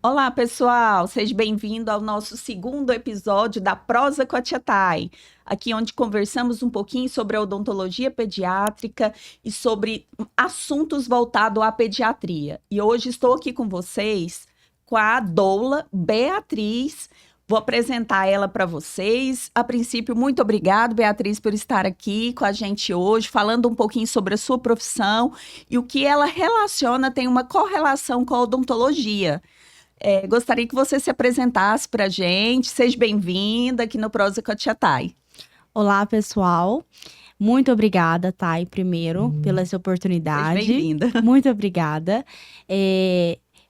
Olá, pessoal! Seja bem-vindo ao nosso segundo episódio da Prosa com a Tia Thay, aqui onde conversamos um pouquinho sobre a odontologia pediátrica e sobre assuntos voltados à pediatria. E hoje estou aqui com vocês com a doula Beatriz. Vou apresentar ela para vocês. A princípio, muito obrigado, Beatriz, por estar aqui com a gente hoje, falando um pouquinho sobre a sua profissão e o que ela relaciona, tem uma correlação com a odontologia. Gostaria que você se apresentasse para a gente. Seja bem-vinda aqui no Prosa com a Tia Thay. Olá, pessoal. Muito obrigada, Thay, primeiro, pela essa Seja oportunidade. bem-vinda. Muito obrigada.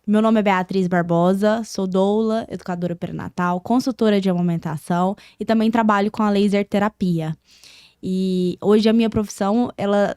Meu nome é Beatriz Barbosa, sou doula, educadora perinatal, consultora de amamentação e também trabalho com a laser terapia. E hoje a minha profissão,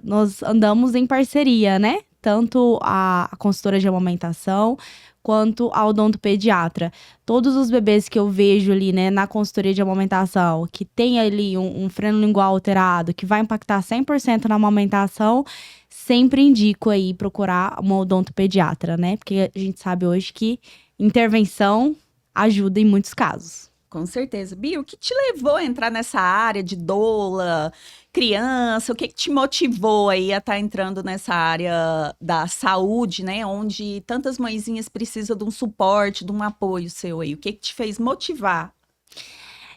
nós andamos em parceria, né? Tanto a consultora de amamentação quanto a odontopediatra. Todos os bebês que eu vejo ali, né, na consultoria de amamentação, que tem ali um freno lingual alterado, que vai impactar 100% na amamentação, sempre indico aí procurar uma odontopediatra, né? Porque a gente sabe hoje que intervenção ajuda em muitos casos. Com certeza. Bia, o que te levou a entrar nessa área de doula, criança? O que te motivou aí a estar entrando nessa área da saúde, né? Onde tantas mãezinhas precisam de um suporte, de um apoio seu aí. O que te fez motivar?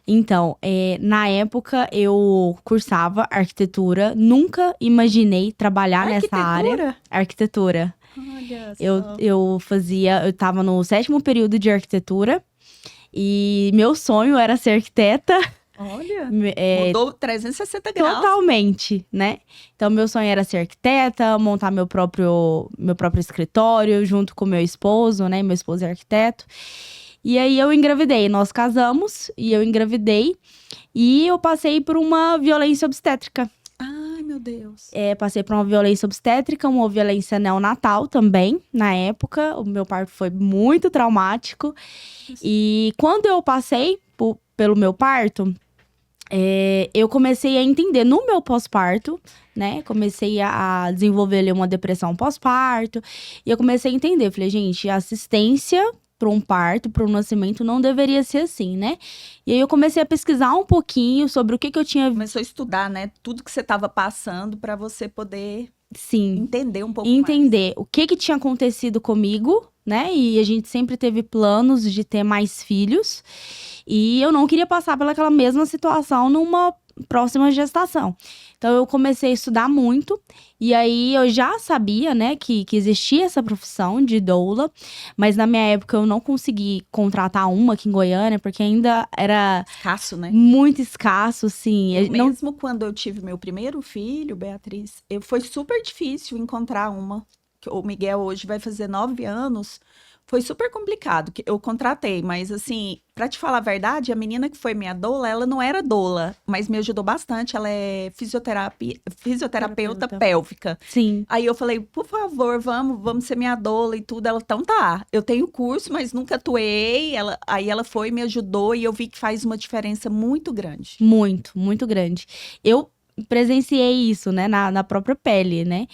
Então, na época eu cursava arquitetura, nunca imaginei trabalhar nessa área. Arquitetura. Olha Eu, só. eu eu tava no 7º período de arquitetura e meu sonho era ser arquiteta. Olha, É, mudou 360 graus. totalmente, né? Então, meu sonho era ser arquiteta, montar meu próprio escritório junto com meu esposo, né? Meu esposo é arquiteto. E aí eu engravidei, nós casamos e eu engravidei e eu passei por uma violência obstétrica. Ai, meu Deus. Passei por uma violência obstétrica, uma violência neonatal também, na época. O meu parto foi muito traumático. E quando eu passei pelo meu parto, eu comecei a entender no meu pós-parto, né? Comecei a desenvolver ali uma depressão pós-parto. E eu comecei a entender. Falei, gente, assistência para um parto, para um nascimento, não deveria ser assim, né? E aí eu comecei a pesquisar um pouquinho sobre o que eu tinha. Começou a estudar, né? Tudo que você estava passando para você poder Sim, entender um pouco mais. entender o que tinha acontecido comigo, né? E a gente sempre teve planos de ter mais filhos. E eu não queria passar pelaquela mesma situação numa próxima gestação. Então, eu comecei a estudar muito. E aí, eu já sabia, né, que existia essa profissão de doula. Mas, na minha época, eu não consegui contratar uma aqui em Goiânia. Porque ainda era Escasso, né? muito escasso, assim. Eu Não... mesmo quando eu tive meu primeiro filho, Beatriz, foi super difícil encontrar uma. O Miguel hoje vai fazer 9 anos. Foi super complicado, que eu contratei, mas assim, pra te falar a verdade, a menina que foi minha doula, ela não era doula, mas me ajudou bastante. Ela é fisioterapeuta Terapeuta. pélvica. Sim. Aí eu falei, por favor, vamos ser minha doula e tudo. Ela, então tá, eu tenho curso, mas nunca atuei. Aí ela foi, me ajudou e eu vi que faz uma diferença muito grande. Muito, muito grande. Eu presenciei isso, né, na própria pele, né?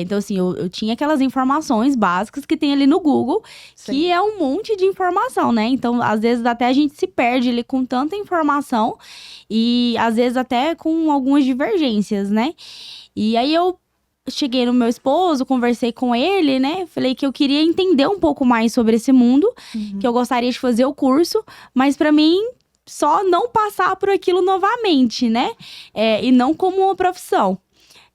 Então, assim, eu tinha aquelas informações básicas que tem ali no Google, Sim. que é um monte de informação, né? Então, às vezes, até a gente se perde ali com tanta informação e, às vezes, até com algumas divergências, né? E aí, eu cheguei no meu esposo, conversei com ele, né? Falei que eu queria entender um pouco mais sobre esse mundo, que eu gostaria de fazer o curso, mas pra mim só não passar por aquilo novamente, né? E não como uma profissão.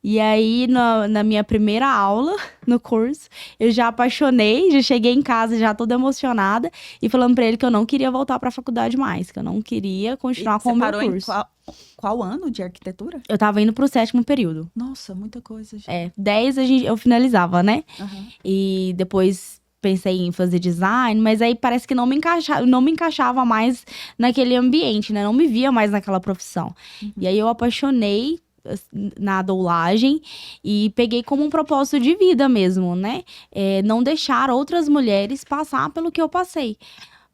E aí, na minha primeira aula no curso, eu já apaixonei, já cheguei em casa já toda emocionada e falando pra ele que eu não queria voltar pra faculdade mais, que eu não queria continuar com o meu Parou em curso. qual ano de arquitetura? Eu tava indo pro 7º período. Nossa, muita coisa, gente. 10 eu finalizava, né? Aham. E depois pensei em fazer design, mas aí parece que não me encaixava mais naquele ambiente, né? Não me via mais naquela profissão. E aí eu apaixonei na doulagem e peguei como um propósito de vida mesmo, né? Não deixar outras mulheres passar pelo que eu passei.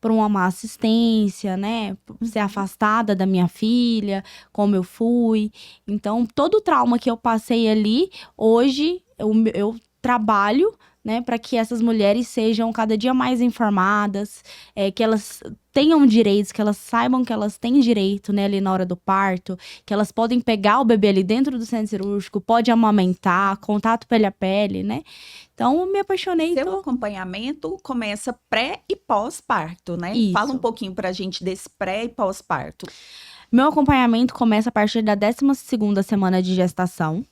Por uma má assistência, né? Ser afastada da minha filha, como eu fui. Então, todo o trauma que eu passei ali, hoje eu trabalho, né, para que essas mulheres sejam cada dia mais informadas, que elas tenham direitos, que elas saibam que elas têm direito, né, ali na hora do parto, que elas podem pegar o bebê ali dentro do centro cirúrgico, pode amamentar, contato pele a pele, né? Então, eu me apaixonei. Seu acompanhamento começa pré e pós-parto, né? Isso. Fala um pouquinho pra gente desse pré e pós-parto. Meu acompanhamento começa a partir da 12ª semana de gestação.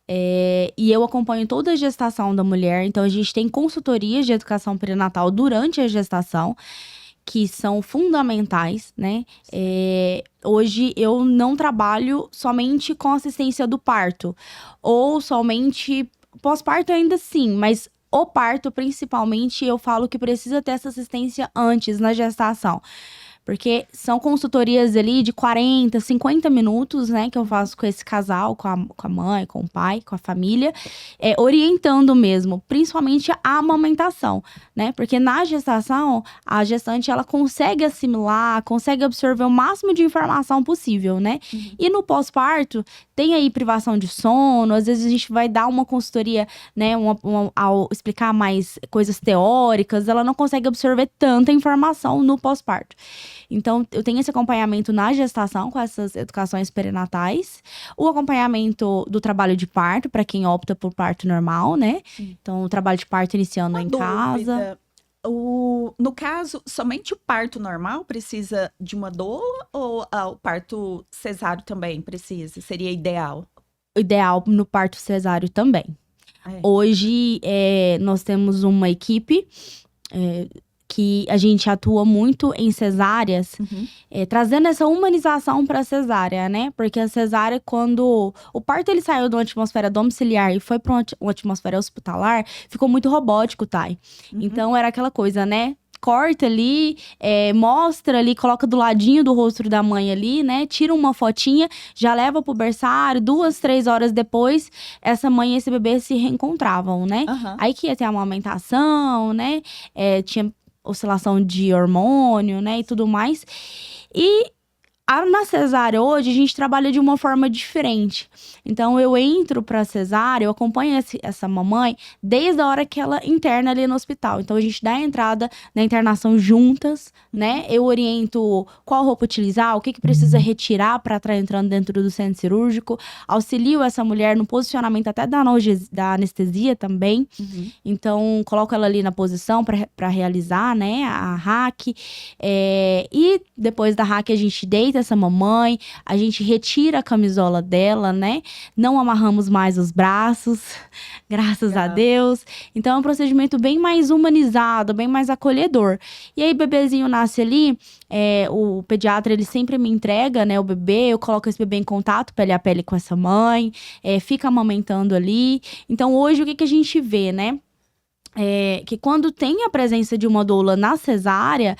E eu acompanho toda a gestação da mulher. Então, a gente tem consultorias de educação perinatal durante a gestação, que são fundamentais, né? Hoje eu não trabalho somente com assistência do parto, ou somente pós-parto ainda sim, mas o parto principalmente eu falo que precisa ter essa assistência antes, na gestação. Porque são consultorias ali de 40, 50 minutos, né? Que eu faço com esse casal, com a mãe, com o pai, com a família. Orientando mesmo, principalmente a amamentação, né? Porque na gestação, a gestante, ela consegue assimilar, consegue absorver o máximo de informação possível, né? Uhum. E no pós-parto, tem aí privação de sono. Às vezes a gente vai dar uma consultoria, né? Ao explicar mais coisas teóricas, ela não consegue absorver tanta informação no pós-parto. Então, eu tenho esse acompanhamento na gestação com essas educações perinatais. O acompanhamento do trabalho de parto, para quem opta por parto normal, né? Sim. Então, o trabalho de parto iniciando em casa. No caso, somente o parto normal precisa de uma doula ou o parto cesáreo também precisa? Seria ideal? O ideal no parto cesáreo também. Hoje, nós temos uma equipe que a gente atua muito em cesáreas, trazendo essa humanização para a cesárea, né? Porque a cesárea, quando o parto ele saiu de uma atmosfera domiciliar e foi para uma atmosfera hospitalar, ficou muito robótico, Thay. Então, era aquela coisa, né? Corta ali, mostra ali, coloca do ladinho do rosto da mãe ali, né? Tira uma fotinha, já leva pro berçário, 2, 3 horas depois, essa mãe e esse bebê se reencontravam, né? Aí que ia ter a amamentação, né? Tinha oscilação de hormônio, né, e tudo mais. E na cesárea hoje, a gente trabalha de uma forma diferente. Então, eu entro pra cesárea, eu acompanho essa mamãe desde a hora que ela interna ali no hospital. Então, a gente dá a entrada na internação juntas, né? Eu oriento qual roupa utilizar, o que precisa retirar pra estar entrando dentro do centro cirúrgico. Auxilio essa mulher no posicionamento até da anestesia também. Então, coloco ela ali na posição pra realizar, né, a hack. E depois da hack, a gente deita essa mamãe, a gente retira a camisola dela, né? Não amarramos mais os braços, graças a Deus. Então, é um procedimento bem mais humanizado, bem mais acolhedor. E aí, o bebezinho nasce ali, o pediatra, ele sempre me entrega, né, o bebê, eu coloco esse bebê em contato, pele a pele com essa mãe, fica amamentando ali. Então, hoje, o que a gente vê, né? Que quando tem a presença de uma doula na cesárea,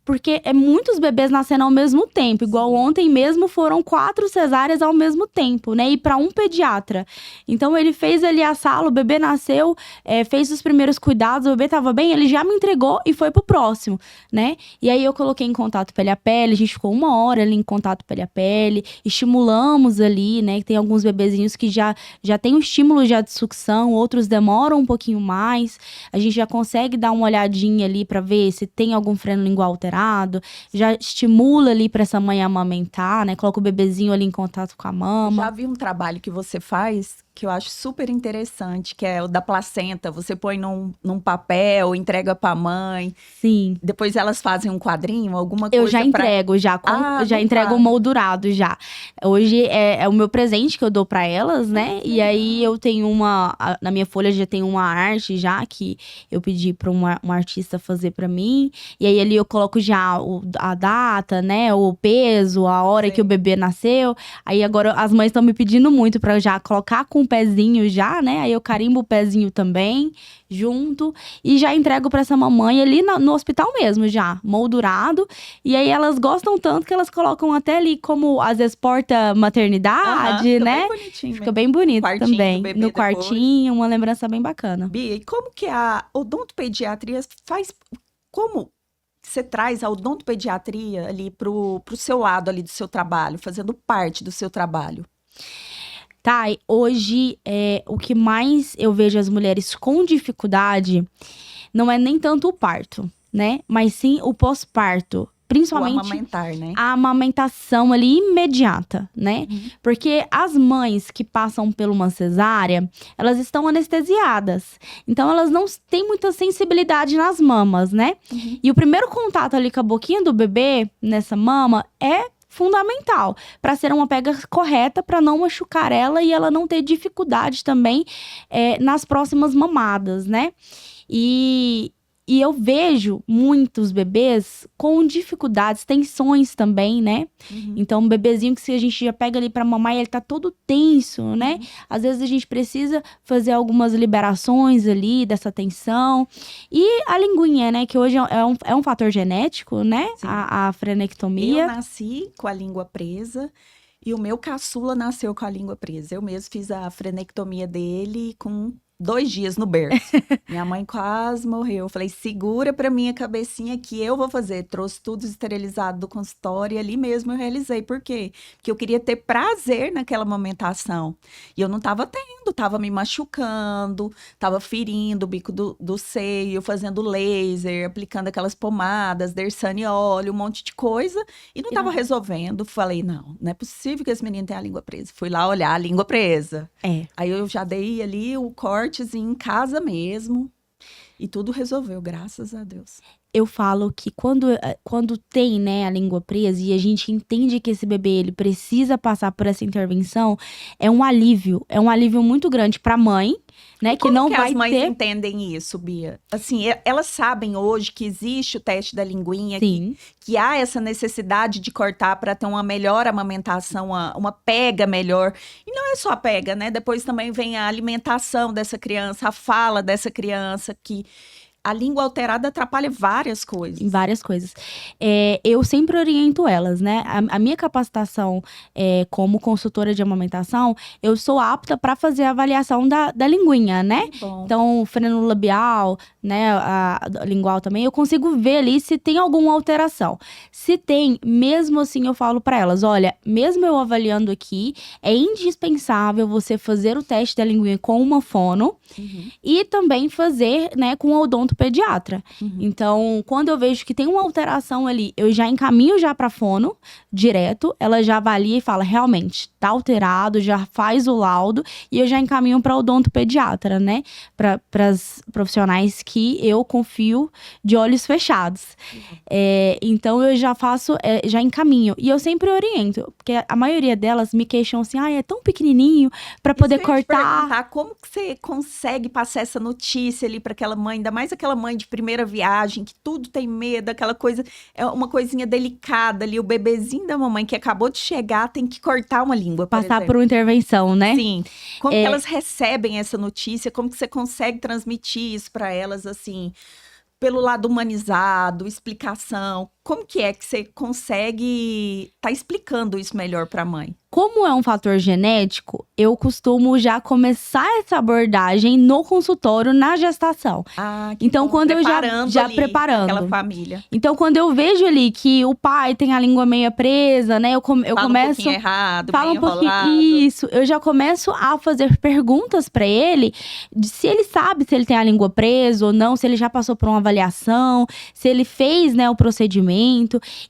porque muitos bebês nascendo ao mesmo tempo. Igual ontem mesmo foram 4 cesáreas ao mesmo tempo, né? E para um pediatra. Então, ele fez ali a sala, o bebê nasceu, fez os primeiros cuidados, o bebê tava bem, ele já me entregou e foi pro próximo, né? E aí, eu coloquei em contato pele a pele, a gente ficou 1 hora ali em contato pele a pele, estimulamos ali, né? Tem alguns bebezinhos que já tem um estímulo já de sucção, outros demoram um pouquinho mais. A gente já consegue dar uma olhadinha ali para ver se tem algum freno lingual alterado, já estimula ali para essa mãe amamentar, né? Coloca o bebezinho ali em contato com a mama. Já vi um trabalho que você faz que eu acho super interessante, que é o da placenta. Você põe num papel, entrega pra mãe. Sim. Depois elas fazem um quadrinho, alguma coisa. Eu já entrego, já entrego moldurado já. Hoje é o meu presente que eu dou pra elas, né? E aí eu tenho na minha folha já tem uma arte já que eu pedi pra uma artista fazer pra mim. E aí ali eu coloco já a data, né? O peso, a hora que o bebê nasceu. Aí agora as mães estão me pedindo muito pra eu já colocar com o pezinho já, né? Aí eu carimbo o pezinho também, junto. E já entrego pra essa mamãe ali no hospital mesmo, já, moldurado. E aí elas gostam tanto que elas colocam até ali como, às vezes, porta-maternidade, né? Fica bem bonitinho. Fica bem bonito também. No quartinho, uma lembrança bem bacana. Bia, e como que a odontopediatria faz... Como você traz a odontopediatria ali pro seu lado ali do seu trabalho, fazendo parte do seu trabalho? Thay, hoje, o que mais eu vejo as mulheres com dificuldade não é nem tanto o parto, né? Mas sim o pós-parto. Principalmente o amamentar, né? a amamentação ali imediata, né? Uhum. Porque as mães que passam por uma cesárea, elas estão anestesiadas. Então, elas não têm muita sensibilidade nas mamas, né? Uhum. E o primeiro contato ali com a boquinha do bebê, nessa mama, é fundamental para ser uma pega correta, para não machucar ela e ela não ter dificuldade também nas próximas mamadas, né? E eu vejo muitos bebês com dificuldades, tensões também, né? Uhum. Então, um bebezinho que se a gente já pega ali pra mamar e ele tá todo tenso, né? Às vezes a gente precisa fazer algumas liberações ali dessa tensão. E a linguinha, né? Que hoje é um fator genético, né? Sim. A frenectomia. Eu nasci com a língua presa e o meu caçula nasceu com a língua presa. Eu mesmo fiz a frenectomia dele com 2 dias no berço. Minha mãe quase morreu. Eu falei, segura pra mim a cabecinha que eu vou fazer. Trouxe tudo esterilizado do consultório e ali mesmo eu realizei. Por quê? Porque eu queria ter prazer naquela amamentação. E eu não tava tendo, tava me machucando, tava ferindo o bico do seio, fazendo laser, aplicando aquelas pomadas, Dersane óleo, um monte de coisa. E não tava resolvendo. Falei, não é possível que esse menino tenha a língua presa. Fui lá olhar a língua presa. Aí eu já dei ali o cortezinho em casa mesmo. E tudo resolveu, graças a Deus. Eu falo que quando tem, né, a língua presa e a gente entende que esse bebê ele precisa passar por essa intervenção, é um alívio muito grande pra mãe, né, que não vai ter... Como que as mães entendem isso, Bia? Assim, elas sabem hoje que existe o teste da linguinha, que há essa necessidade de cortar para ter uma melhor amamentação, uma pega melhor. E não é só a pega, né? Depois também vem a alimentação dessa criança, a fala dessa criança, que a língua alterada atrapalha várias coisas. Em várias coisas. Eu sempre oriento elas, né? A minha capacitação como consultora de amamentação, eu sou apta para fazer a avaliação da linguinha, né? Então, o freno labial, né? A lingual também, eu consigo ver ali se tem alguma alteração. Se tem, mesmo assim eu falo para elas, olha, mesmo eu avaliando aqui, é indispensável você fazer o teste da linguinha com uma fono e também fazer, né, com o odontopediatra. Então, quando eu vejo que tem uma alteração ali, eu já encaminho já pra fono, direto, ela já avalia e fala, realmente, tá alterado, já faz o laudo, e eu já encaminho pra odontopediatra, né? Pras profissionais que eu confio de olhos fechados. Então, eu já faço, já encaminho. E eu sempre oriento, porque a maioria delas me queixam assim, é tão pequenininho pra poder cortar. Como que você consegue passar essa notícia ali pra aquela mãe, ainda mais aquela mãe de primeira viagem, que tudo tem medo, aquela coisa, é uma coisinha delicada ali, o bebezinho da mamãe que acabou de chegar tem que cortar uma língua, passar por uma intervenção, né? Sim. Como que elas recebem essa notícia? Como que você consegue transmitir isso para elas, assim, pelo lado humanizado, explicação? Como que você consegue tá explicando isso melhor para a mãe? Como é um fator genético, eu costumo já começar essa abordagem no consultório, na gestação. Então, quando eu já preparando aquela família. Então, quando eu vejo ali que o pai tem a língua meio presa, né? Eu começo. Um pouquinho errado, fala bem um pouquinho. enrolado. Isso. Eu já começo a fazer perguntas pra ele de se ele sabe se ele tem a língua presa ou não, se ele já passou por uma avaliação, se ele fez, né, o procedimento.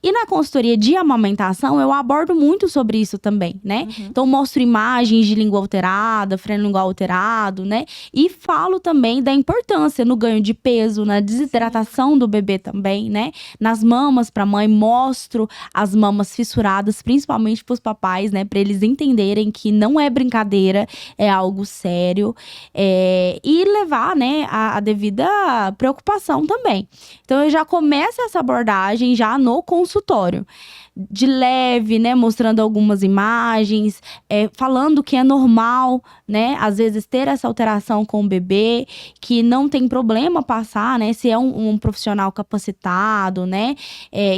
E na consultoria de amamentação, eu abordo muito sobre isso também, né? Então, mostro imagens de língua alterada, freno lingual alterado, né? E falo também da importância no ganho de peso, na desidratação do bebê também, né? Nas mamas pra mãe, mostro as mamas fissuradas, principalmente pros papais, né? Pra eles entenderem que não é brincadeira, é algo sério. E levar, né, a devida preocupação também. Então, eu já começo essa abordagem já no consultório. De leve, né, mostrando algumas imagens, falando que é normal, né, às vezes ter essa alteração com o bebê, que não tem problema passar, né, se é um profissional capacitado, né,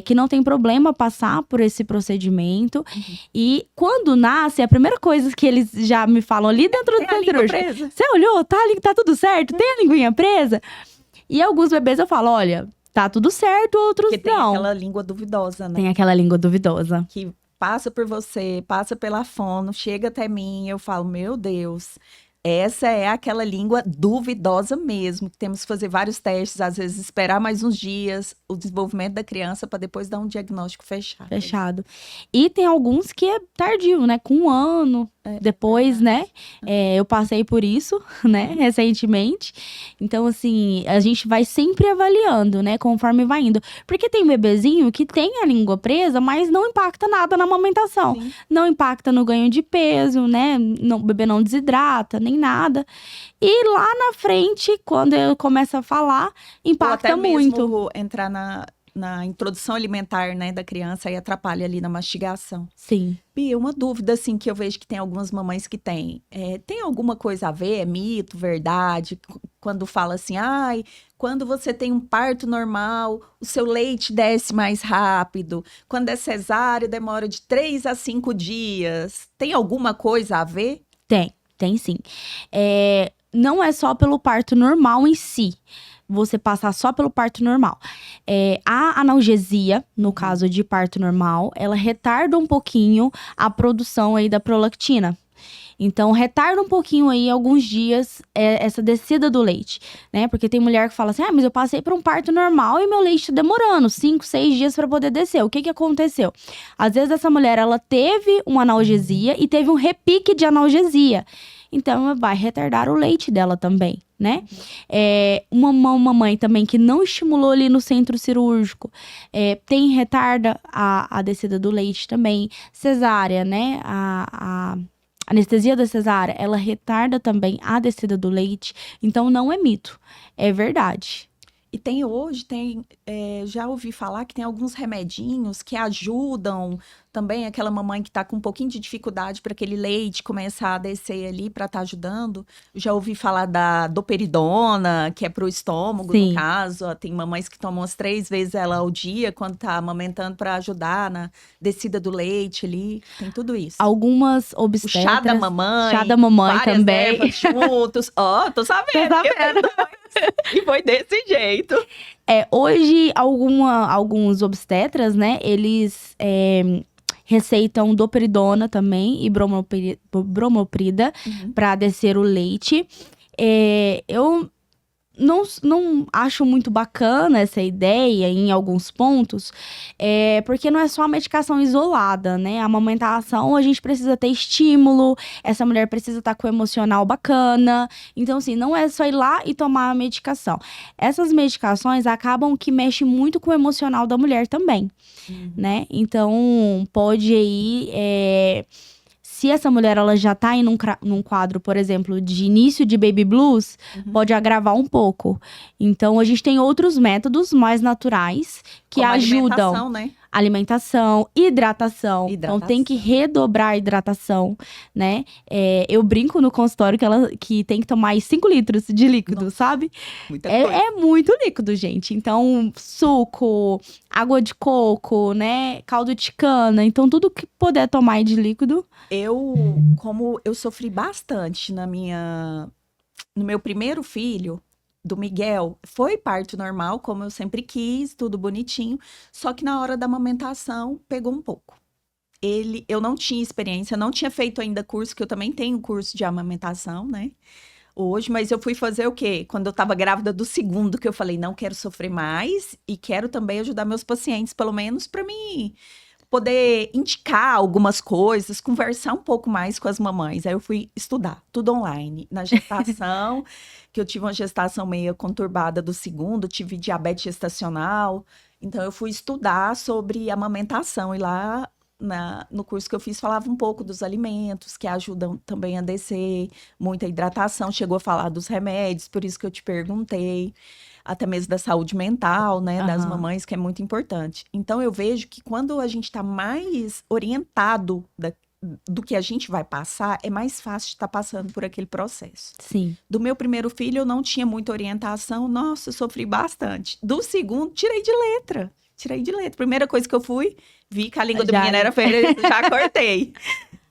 que não tem problema passar por esse procedimento. E quando nasce, a primeira coisa que eles já me falam ali dentro do centro cirúrgico, você olhou, tá tudo certo, tem a linguinha presa? E alguns bebês eu falo, olha, tá tudo certo, outros Porque não. tem aquela língua duvidosa, né? Tem aquela língua duvidosa. Que passa por você, passa pela fono, chega até mim, eu falo, meu Deus, essa é aquela língua duvidosa mesmo, que temos que fazer vários testes, às vezes esperar mais uns dias o desenvolvimento da criança para depois dar um diagnóstico fechado. Fechado. E tem alguns que é tardio, né? Com 1 ano depois, né? Eu passei por isso, né? Recentemente. Então, assim, a gente vai sempre avaliando, né? Conforme vai indo. Porque tem bebezinho que tem a língua presa, mas não impacta nada na amamentação. Sim. Não impacta no ganho de peso, né? O bebê não desidrata, nem nada. E lá na frente, quando eu começo a falar, impacta Ou até muito. mesmo entrar na introdução alimentar, né, da criança e atrapalha ali na mastigação. Sim. Bia, uma dúvida, assim, que eu vejo que tem algumas mamães que têm. Tem alguma coisa a ver? É mito, verdade? Quando fala assim, ai, quando você tem um parto normal, o seu leite desce mais rápido. Quando é cesárea, demora de 3 a 5 dias. Tem alguma coisa a ver? Tem sim. Não é só pelo parto normal em si. Você passar só pelo parto normal. A analgesia, no caso de parto normal, ela retarda um pouquinho a produção aí da prolactina. Então, retarda um pouquinho aí, alguns dias, essa descida do leite, né? Porque tem mulher que fala assim, mas eu passei por um parto normal e meu leite tá demorando 5, 6 dias para poder descer. O que aconteceu? Às vezes, essa mulher, ela teve uma analgesia e teve um repique de analgesia. Então, vai retardar o leite dela também, né? Uma mamãe também que não estimulou ali no centro cirúrgico, retarda a descida do leite também. Cesárea, né? A anestesia da cesárea, ela retarda também a descida do leite. Então, não é mito, é verdade. E já ouvi falar que tem alguns remedinhos que ajudam também aquela mamãe que está com um pouquinho de dificuldade para aquele leite começar a descer ali para estar ajudando. Já ouvi falar da doperidona, que é para o estômago, Sim. no caso. Tem mamães que tomam 3 vezes ela ao dia quando está amamentando para ajudar na descida do leite ali. Tem tudo isso. Algumas O obstetras. chá da mamãe. Chá da mamãe várias também. ervas juntos. Tô sabendo. Tô sabendo. E foi desse jeito. Hoje, alguns obstetras, né, eles receitam doperidona também e bromoprida para descer o leite. Eu não acho muito bacana essa ideia em alguns pontos, porque não é só a medicação isolada, né? A amamentação, a gente precisa ter estímulo, essa mulher precisa estar com o emocional bacana. Então, assim, não é só ir lá e tomar a medicação. Essas medicações acabam que mexem muito com o emocional da mulher também, né? Então, pode aí... Se essa mulher ela já tá num quadro, por exemplo, de início de baby blues, pode agravar um pouco. Então, a gente tem outros métodos mais naturais que como ajudam. Alimentação, né? Alimentação, hidratação. Então, tem que redobrar a hidratação, né? Eu brinco no consultório que tem que tomar 5 litros de líquido, Nossa, sabe? Muita coisa. É muito líquido, gente. Então, suco, água de coco, né? Caldo de cana. Então, tudo que puder tomar de líquido. Como eu sofri bastante no meu primeiro filho, do Miguel, foi parto normal, como eu sempre quis, tudo bonitinho, só que na hora da amamentação pegou um pouco. Eu não tinha experiência, não tinha feito ainda curso, que eu também tenho curso de amamentação, né? Hoje, mas eu fui fazer o quê? Quando eu tava grávida do segundo, que eu falei, não quero sofrer mais e quero também ajudar meus pacientes, pelo menos para mim poder indicar algumas coisas, conversar um pouco mais com as mamães. Aí eu fui estudar, tudo online. Na gestação, que eu tive uma gestação meio conturbada do segundo, tive diabetes gestacional. Então, eu fui estudar sobre amamentação. E lá, no curso que eu fiz, falava um pouco dos alimentos, que ajudam também a descer, muita hidratação. Chegou a falar dos remédios, por isso que eu te perguntei. Até mesmo da saúde mental, né, das mamães, que é muito importante. Então, eu vejo que quando a gente está mais orientado do que a gente vai passar, é mais fácil de estar passando por aquele processo. Sim. Do meu primeiro filho, eu não tinha muita orientação. Nossa, eu sofri bastante. Do segundo, tirei de letra. Primeira coisa que eu vi que a língua do menino era feia, já cortei.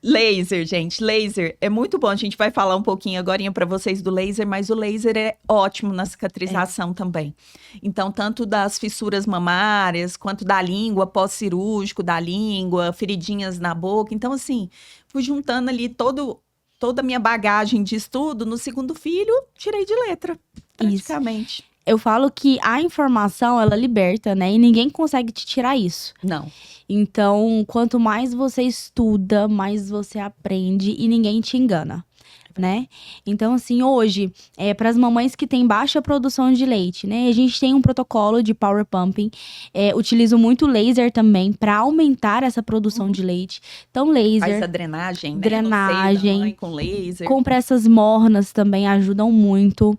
Laser, gente, laser é muito bom. A gente vai falar um pouquinho agora para vocês do laser, mas o laser é ótimo na cicatrização também. Então, tanto das fissuras mamárias, quanto da língua, pós-cirúrgico da língua, feridinhas na boca. Então, assim, fui juntando ali toda a minha bagagem de estudo. No segundo filho, tirei de letra, praticamente. Eu falo que a informação, ela liberta, né? E ninguém consegue te tirar isso. Não. Então, quanto mais você estuda, mais você aprende e ninguém te engana, né? Então, assim, hoje, para as mamães que têm baixa produção de leite, né? A gente tem um protocolo de power pumping. Utilizo muito laser também para aumentar essa produção de leite. Então, laser. Faz a drenagem, né? Drenagem. No seio da mãe, com laser. Compressas mornas também ajudam muito.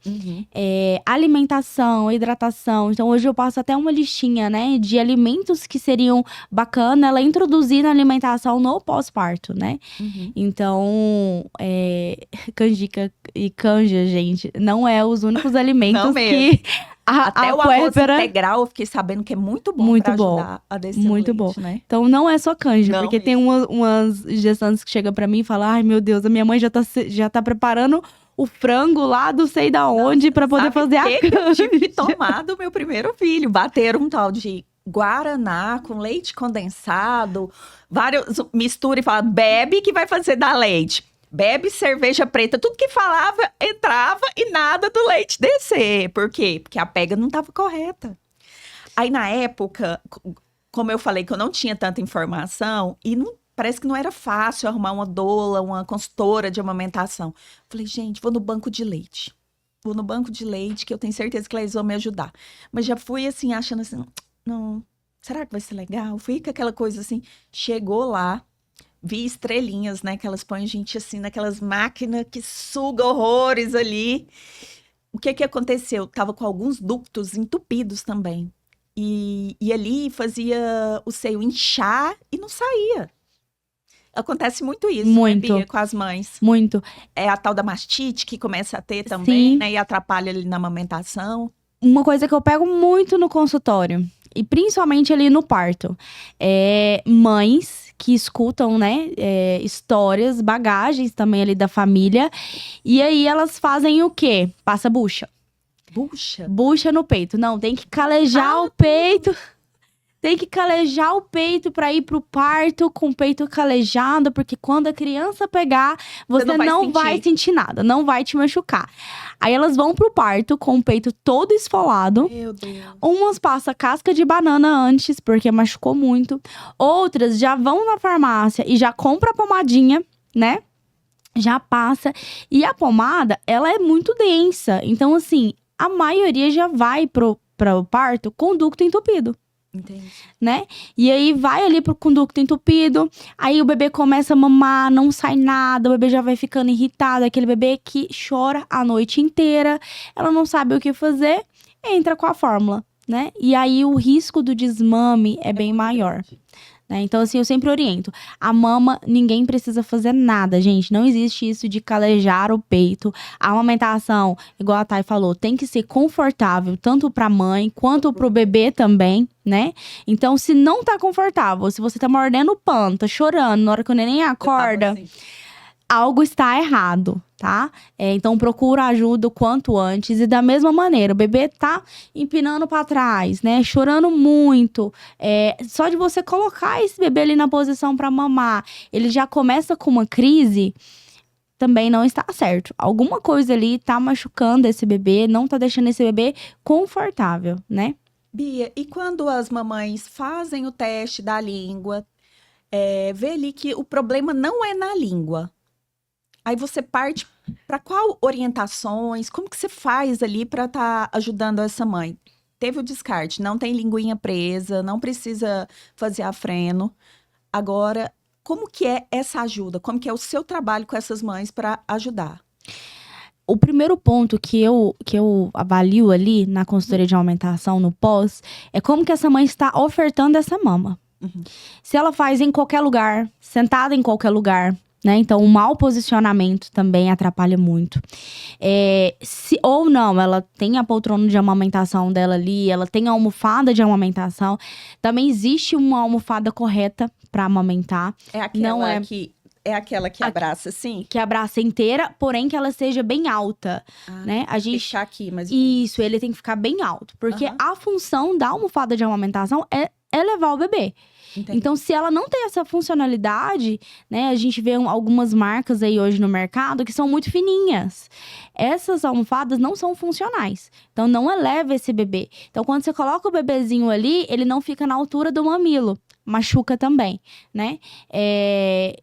Alimentação, hidratação. Então, hoje eu passo até uma listinha, né? De alimentos que seriam bacana ela introduzir na alimentação no pós-parto, né? Então, canjica e canja, gente, não é os únicos alimentos que até o arroz integral eu fiquei sabendo que é muito bom pra ajudar a descer muito leite, bom. né? Então não é só canja, Não, porque tem umas gestantes que chegam pra mim e falam: ai meu Deus, a minha mãe já tá preparando o frango lá do sei da onde pra poder fazer a canja. Eu tive que tomar do meu primeiro filho, bateram um tal de guaraná com leite condensado, mistura e fala, bebe que vai fazer dar leite. Bebe cerveja preta, tudo que falava entrava e nada do leite descer. Por quê? Porque a pega não estava correta. Aí na época, como eu falei que eu não tinha tanta informação e parece que não era fácil arrumar uma doula, uma consultora de amamentação. Falei, gente, vou no banco de leite. Vou no banco de leite que eu tenho certeza que eles vão me ajudar. Mas já fui assim, achando assim, não, será que vai ser legal? Fui com aquela coisa assim, chegou lá. Vi estrelinhas, né? Que elas põem a gente assim naquelas máquinas que sugam horrores ali. O que aconteceu? Tava com alguns ductos entupidos também. E ali fazia o seio inchar e não saía. Acontece muito isso, muito. Né, Bia, com as mães. Muito. É a tal da mastite que começa a ter também, né? E atrapalha ali na amamentação. Uma coisa que eu pego muito no consultório, e principalmente ali no parto, mães que escutam, né, histórias, bagagens também ali da família. E aí elas fazem o quê? Passa bucha. Bucha? Bucha no peito. Não, tem que calejar o peito. Tem que calejar o peito pra ir pro parto com o peito calejado, porque quando a criança pegar, você não vai sentir nada, não vai te machucar. Aí elas vão pro parto com o peito todo esfolado. Meu Deus. Umas passam casca de banana antes, porque machucou muito. Outras já vão na farmácia e já compra a pomadinha, né? Já passa. E a pomada, ela é muito densa. Então, assim, a maioria já vai pro parto com o ducto entupido. Entendi. Né? E aí vai ali pro conducto entupido, aí o bebê começa a mamar, não sai nada, o bebê já vai ficando irritado, aquele bebê que chora a noite inteira, ela não sabe o que fazer, entra com a fórmula, né? E aí o risco do desmame é bem maior. Né? Então, assim, eu sempre oriento. A mama, ninguém precisa fazer nada, gente. Não existe isso de calejar o peito. A amamentação, igual a Thay falou, tem que ser confortável, tanto pra mãe quanto pro bebê também, né? Então, se não tá confortável, se você tá mordendo o pano, tá chorando na hora que o neném acorda, algo está errado, tá? Então, procura ajuda o quanto antes. E da mesma maneira, o bebê tá empinando pra trás, né? Chorando muito. Só de você colocar esse bebê ali na posição pra mamar, ele já começa com uma crise, também não está certo. Alguma coisa ali tá machucando esse bebê, não tá deixando esse bebê confortável, né? Bia, e quando as mamães fazem o teste da língua, vê ali que o problema não é na língua. Aí você parte para qual orientações? Como que você faz ali para estar ajudando essa mãe? Teve o descarte, não tem linguinha presa, não precisa fazer a freno. Agora, como que é essa ajuda? Como que é o seu trabalho com essas mães para ajudar? O primeiro ponto que eu avalio ali na consultoria de amamentação, no pós, é como que essa mãe está ofertando essa mama. Se ela faz em qualquer lugar, sentada em qualquer lugar, né? Então, o mau posicionamento também atrapalha muito. Ou não, ela tem a poltrona de amamentação dela ali, ela tem a almofada de amamentação. Também existe uma almofada correta para amamentar. É aquela que É aquela que abraça, assim? Que abraça inteira, porém que ela seja bem alta, né? A gente Deixar aqui, mas... Isso, ele tem que ficar bem alto. Porque a função da almofada de amamentação é levar o bebê. Entendi. Então, se ela não tem essa funcionalidade, né? A gente vê algumas marcas aí hoje no mercado que são muito fininhas. Essas almofadas não são funcionais. Então, não eleva esse bebê. Então, quando você coloca o bebezinho ali, ele não fica na altura do mamilo. Machuca também, né?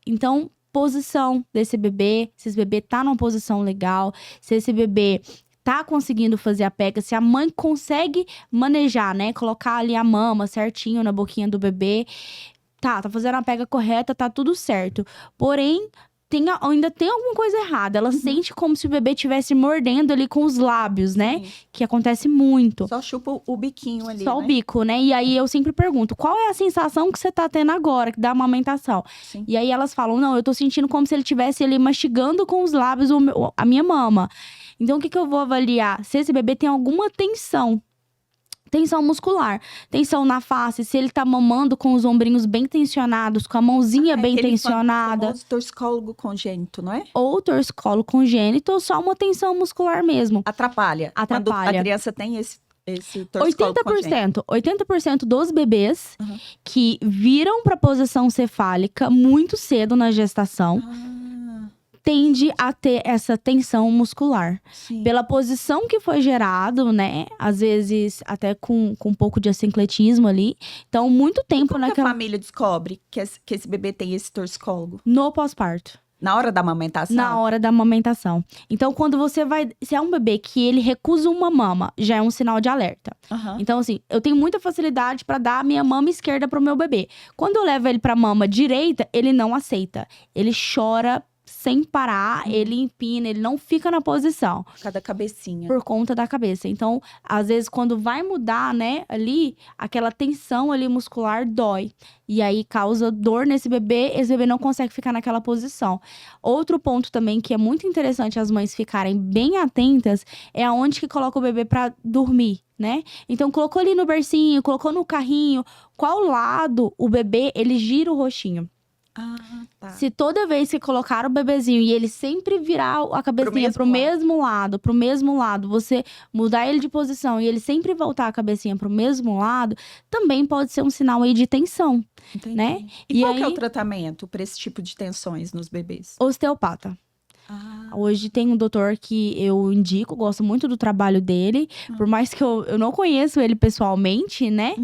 Então, posição desse bebê. Se esse bebê tá numa posição legal. Se esse bebê tá conseguindo fazer a pega, se a mãe consegue manejar, né? Colocar ali a mama certinho na boquinha do bebê. Tá fazendo a pega correta, tá tudo certo. Porém, ainda tem alguma coisa errada. Ela sente como se o bebê estivesse mordendo ali com os lábios, né? Sim. Que acontece muito. Só chupa o biquinho ali, Só né? o bico, né? E aí eu sempre pergunto, qual é a sensação que você tá tendo agora, da amamentação? Sim. E aí elas falam, não, eu tô sentindo como se ele estivesse ali mastigando com os lábios a minha mama. Então, o que eu vou avaliar? Se esse bebê tem alguma tensão muscular, tensão na face, se ele tá mamando com os ombrinhos bem tensionados, com a mãozinha bem tensionada. O torcicólogo congênito, não é? Ou torcicolo congênito, ou só uma tensão muscular mesmo. Atrapalha. Quando a criança tem esse torcicolo congênito. 80% dos bebês que viram pra posição cefálica muito cedo na gestação, tende a ter essa tensão muscular. Sim. Pela posição que foi gerado, né? Às vezes até com um pouco de assincletismo ali. Então, muito tempo Como que a família descobre que esse bebê tem esse torcicólogo? No pós-parto. Na hora da amamentação? Na hora da amamentação. Então, quando você vai... Se é um bebê que ele recusa uma mama, já é um sinal de alerta. Então, assim, eu tenho muita facilidade pra dar a minha mama esquerda pro meu bebê. Quando eu levo ele pra mama direita, ele não aceita. Ele chora sem parar, ele empina, ele não fica na posição. Por causa da cabecinha. Por conta da cabeça. Então, às vezes, quando vai mudar, né, ali, aquela tensão ali muscular dói. E aí, causa dor nesse bebê, esse bebê não consegue ficar naquela posição. Outro ponto também que é muito interessante as mães ficarem bem atentas é aonde que coloca o bebê pra dormir, né? Então, colocou ali no bercinho, colocou no carrinho, qual lado o bebê, ele gira o rostinho. Tá. Se toda vez que colocar o bebezinho e ele sempre virar a cabecinha pro mesmo lado, você mudar ele de posição e ele sempre voltar a cabecinha pro mesmo lado, também pode ser um sinal aí de tensão, né? E qual que é o tratamento para esse tipo de tensões nos bebês? Osteopata. Hoje tem um doutor que eu indico, gosto muito do trabalho dele. Por mais que eu não conheço ele pessoalmente, né?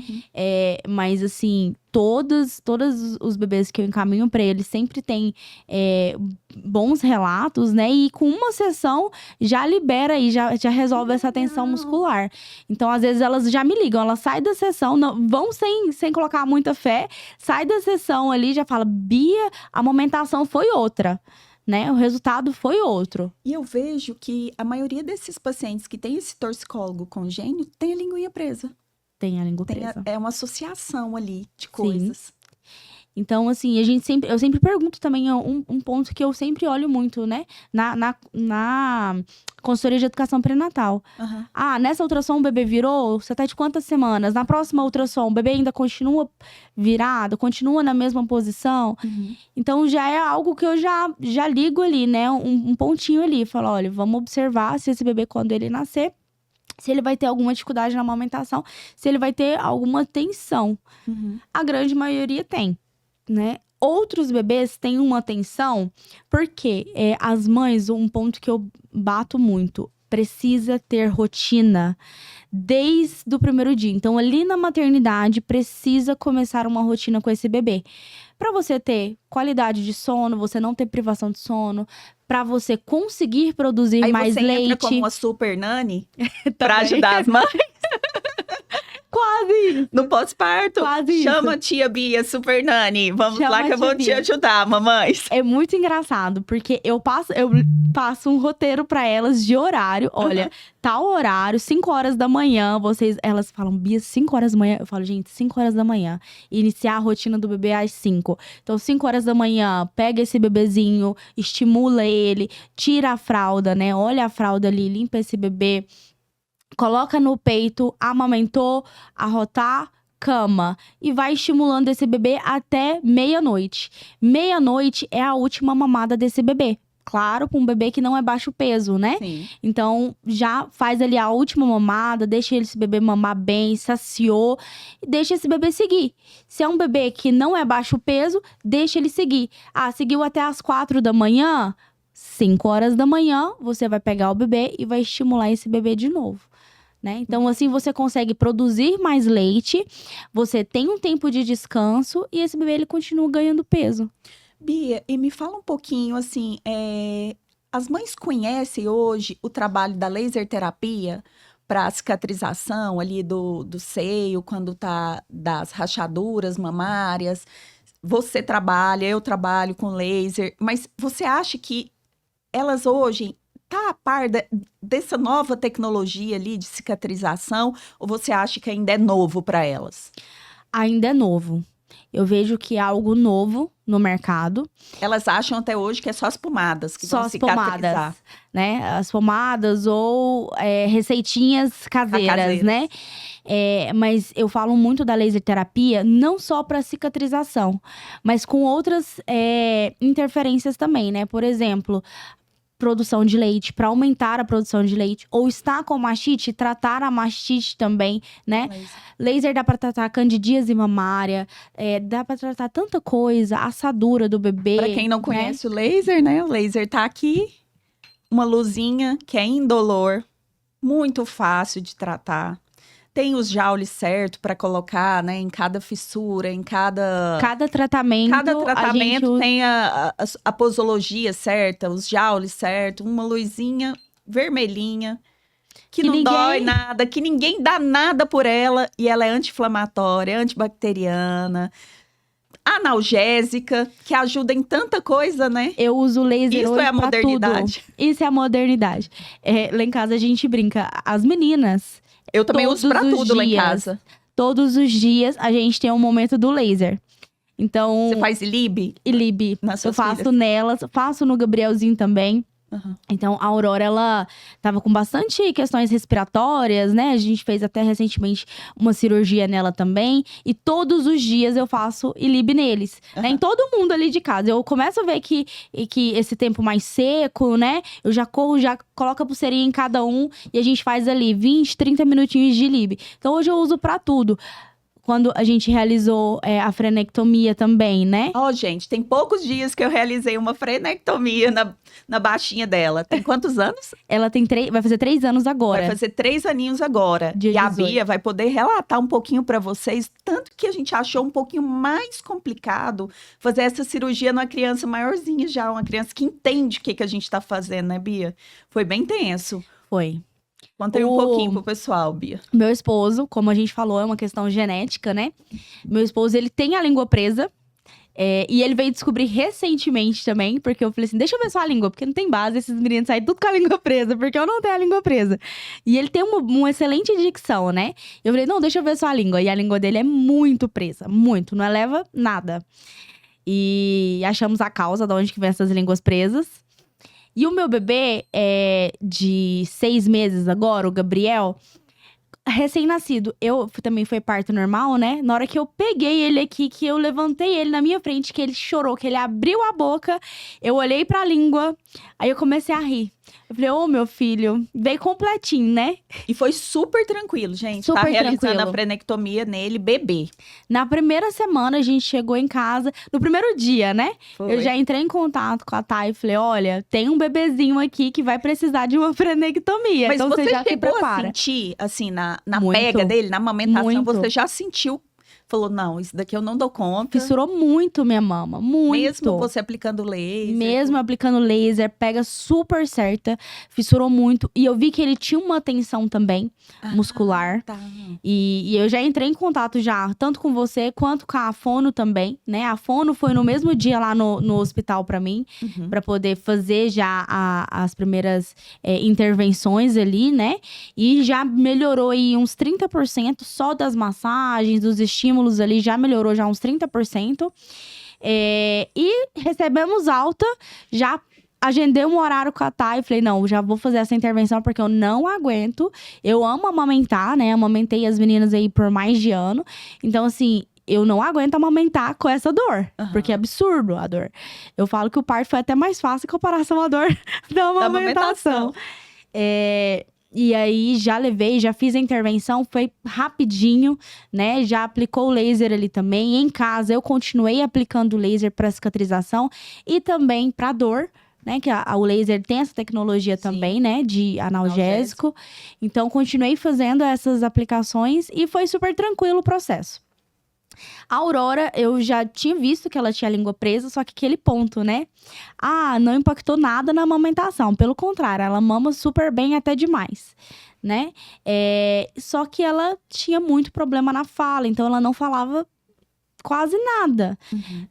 Mas assim, todos os bebês que eu encaminho pra ele sempre tem bons relatos, né? E com uma sessão já libera e já resolve essa tensão muscular. Então, às vezes, elas já me ligam, elas saem da sessão, vão sem colocar muita fé, sai da sessão ali e já fala, Bia, a amamentação foi outra. Né? O resultado foi outro. E eu vejo que a maioria desses pacientes que tem esse torcicólogo congênito tem a linguinha presa. Tem a língua presa. É uma associação ali de coisas. Sim. Então, assim, eu sempre pergunto também um ponto que eu sempre olho muito, né? Na consultoria de educação pré-natal. Nessa ultrassom o bebê virou? Você tá de quantas semanas? Na próxima ultrassom, o bebê ainda continua virado? Continua na mesma posição? Então, já é algo que eu já ligo ali, né? Um pontinho ali. Falo, olha, vamos observar se esse bebê, quando ele nascer, se ele vai ter alguma dificuldade na amamentação, se ele vai ter alguma tensão. A grande maioria tem. Né? Outros bebês têm uma tensão, porque as mães, um ponto que eu bato muito, precisa ter rotina desde o primeiro dia. Então, ali na maternidade, precisa começar uma rotina com esse bebê. Para você ter qualidade de sono, você não ter privação de sono, para você conseguir produzir mais leite. Aí você entra como uma super nani para ajudar as mães. Quase! No pós-parto, Quase chama a isso. tia Bia, super nani. Vamos Chama lá que a eu vou tia te Bia. ajudar, mamães. É muito engraçado, porque eu passo um roteiro pra elas de horário. Olha, tal horário, 5 horas da manhã, elas falam, Bia, 5 horas da manhã. Eu falo, gente, 5 horas da manhã. Iniciar a rotina do bebê às 5. Então, 5 horas da manhã, pega esse bebezinho, estimula ele, tira a fralda, né? Olha a fralda ali, limpa esse bebê. Coloca no peito, amamentou, arrotar, cama. E vai estimulando esse bebê até meia-noite. Meia-noite é a última mamada desse bebê. Claro, com um bebê que não é baixo peso, né? Sim. Então, já faz ali a última mamada, deixa esse bebê mamar bem, saciou, e deixa esse bebê seguir. Se é um bebê que não é baixo peso, deixa ele seguir. Ah, seguiu até as 4 da manhã, 5 horas da manhã, você vai pegar o bebê e vai estimular esse bebê de novo. Né? Então, assim, você consegue produzir mais leite, você tem um tempo de descanso e esse bebê ele continua ganhando peso. Bia, e me fala um pouquinho, assim, as mães conhecem hoje o trabalho da laser terapia para cicatrização ali do seio, quando tá das rachaduras mamárias? Você trabalha, eu trabalho com laser, mas você acha que elas hoje tá a par dessa nova tecnologia ali de cicatrização, ou você acha que ainda é novo para elas? Ainda é novo. Eu vejo que é algo novo no mercado. Elas acham até hoje que é só as pomadas que Só vão as cicatrizar. pomadas, né? As pomadas ou receitinhas caseiras, né? Mas eu falo muito da laser terapia, não só para cicatrização, mas com outras interferências também, né? Por exemplo, produção de leite, para aumentar a produção de leite, ou está com mastite, tratar a mastite também, né? Laser dá para tratar candidíase mamária, dá para tratar tanta coisa, assadura do bebê. Para quem não conhece o laser, né? O laser tá aqui, uma luzinha que é indolor, muito fácil de tratar. Tem os jaules certos para colocar, né? Em cada fissura, em cada tratamento. Cada tratamento usa... tem a posologia certa, os jaules certos, uma luzinha vermelhinha, que não dói nada, que ninguém dá nada por ela, e ela é anti-inflamatória, antibacteriana, analgésica, que ajuda em tanta coisa, né? Eu uso laser Isso hoje é a pra modernidade. tudo. Isso é a modernidade. Lá em casa a gente brinca. As meninas... Eu também uso pra tudo lá em casa. Todos os dias a gente tem um momento do laser. Então... Você faz ILIB? ILIB. Eu faço filhas? nelas, faço no Gabrielzinho também. Uhum. Então, a Aurora, ela tava com bastante questões respiratórias, né? A gente fez até recentemente uma cirurgia nela também. E todos os dias eu faço ILIB neles, né? Em todo mundo ali de casa. Eu começo a ver que esse tempo mais seco, né? Eu já corro, já coloco a pulseirinha em cada um. E a gente faz ali 20, 30 minutinhos de ILIB. Então, hoje eu uso pra tudo. Quando a gente realizou a frenectomia também, né? Gente, tem poucos dias que eu realizei uma frenectomia na baixinha dela. Tem quantos anos? Ela tem vai fazer 3 anos agora. Vai fazer 3 aninhos agora. Dia e a 18. Bia vai poder relatar um pouquinho para vocês, tanto que a gente achou um pouquinho mais complicado fazer essa cirurgia numa criança maiorzinha já, uma criança que entende o que a gente tá fazendo, né, Bia? Foi bem tenso. Foi. Conta aí um pouquinho pro pessoal, Bia. Meu esposo, como a gente falou, é uma questão genética, né? Meu esposo, ele tem a língua presa. E ele veio descobrir recentemente também, porque eu falei assim, deixa eu ver só a língua, porque não tem base, esses meninos saem tudo com a língua presa, porque eu não tenho a língua presa. E ele tem uma excelente dicção, né? Eu falei, não, deixa eu ver só a língua. E a língua dele é muito presa, muito, não eleva nada. E achamos a causa de onde que vem essas línguas presas. E o meu bebê de 6 meses agora, o Gabriel, recém-nascido. Também foi parto normal, né? Na hora que eu peguei ele aqui, que eu levantei ele na minha frente, que ele chorou, que ele abriu a boca, eu olhei pra língua, aí eu comecei a rir. Eu falei, meu filho, veio completinho, né? E foi super tranquilo, gente. Super tá realizando tranquilo. a frenectomia nele, bebê. Na primeira semana, a gente chegou em casa, no primeiro dia, né? Foi. Eu já entrei em contato com a Thay e falei, olha, tem um bebezinho aqui que vai precisar de uma frenectomia. Mas então você já se chegou a prepara. sentir, assim, na Muito. pega dele, na amamentação, Muito. você já sentiu? Falou, não, isso daqui eu não dou conta. Fissurou muito minha mama, muito. Mesmo você aplicando laser. Mesmo aplicando laser, pega super certa, fissurou muito. E eu vi que ele tinha uma tensão também, muscular. Tá. E eu já entrei em contato já, tanto com você quanto com a Fono também, né? A Fono foi no mesmo dia lá no hospital pra mim, pra poder fazer já as primeiras intervenções ali, né? E já melhorou aí uns 30% só das massagens, dos estímulos ali, já melhorou já uns 30%. E recebemos alta já agendei um horário com a Thay e falei, não, já vou fazer essa intervenção porque eu não aguento. Eu amo amamentar, né? Amamentei as meninas aí por mais de ano. Então, assim, eu não aguento amamentar com essa dor. Porque é absurdo a dor. Eu falo que o parto foi até mais fácil em comparação à dor da amamentação. E aí, já fiz a intervenção, foi rapidinho, né? Já aplicou o laser ali também. Em casa, eu continuei aplicando o laser para cicatrização e também para dor. Né, que o laser tem essa tecnologia também, né, de analgésico. Então, continuei fazendo essas aplicações e foi super tranquilo o processo. A Aurora, eu já tinha visto que ela tinha a língua presa, só que aquele ponto, né? Não impactou nada na amamentação. Pelo contrário, ela mama super bem, até demais, né? Só que ela tinha muito problema na fala, então ela não falava quase nada.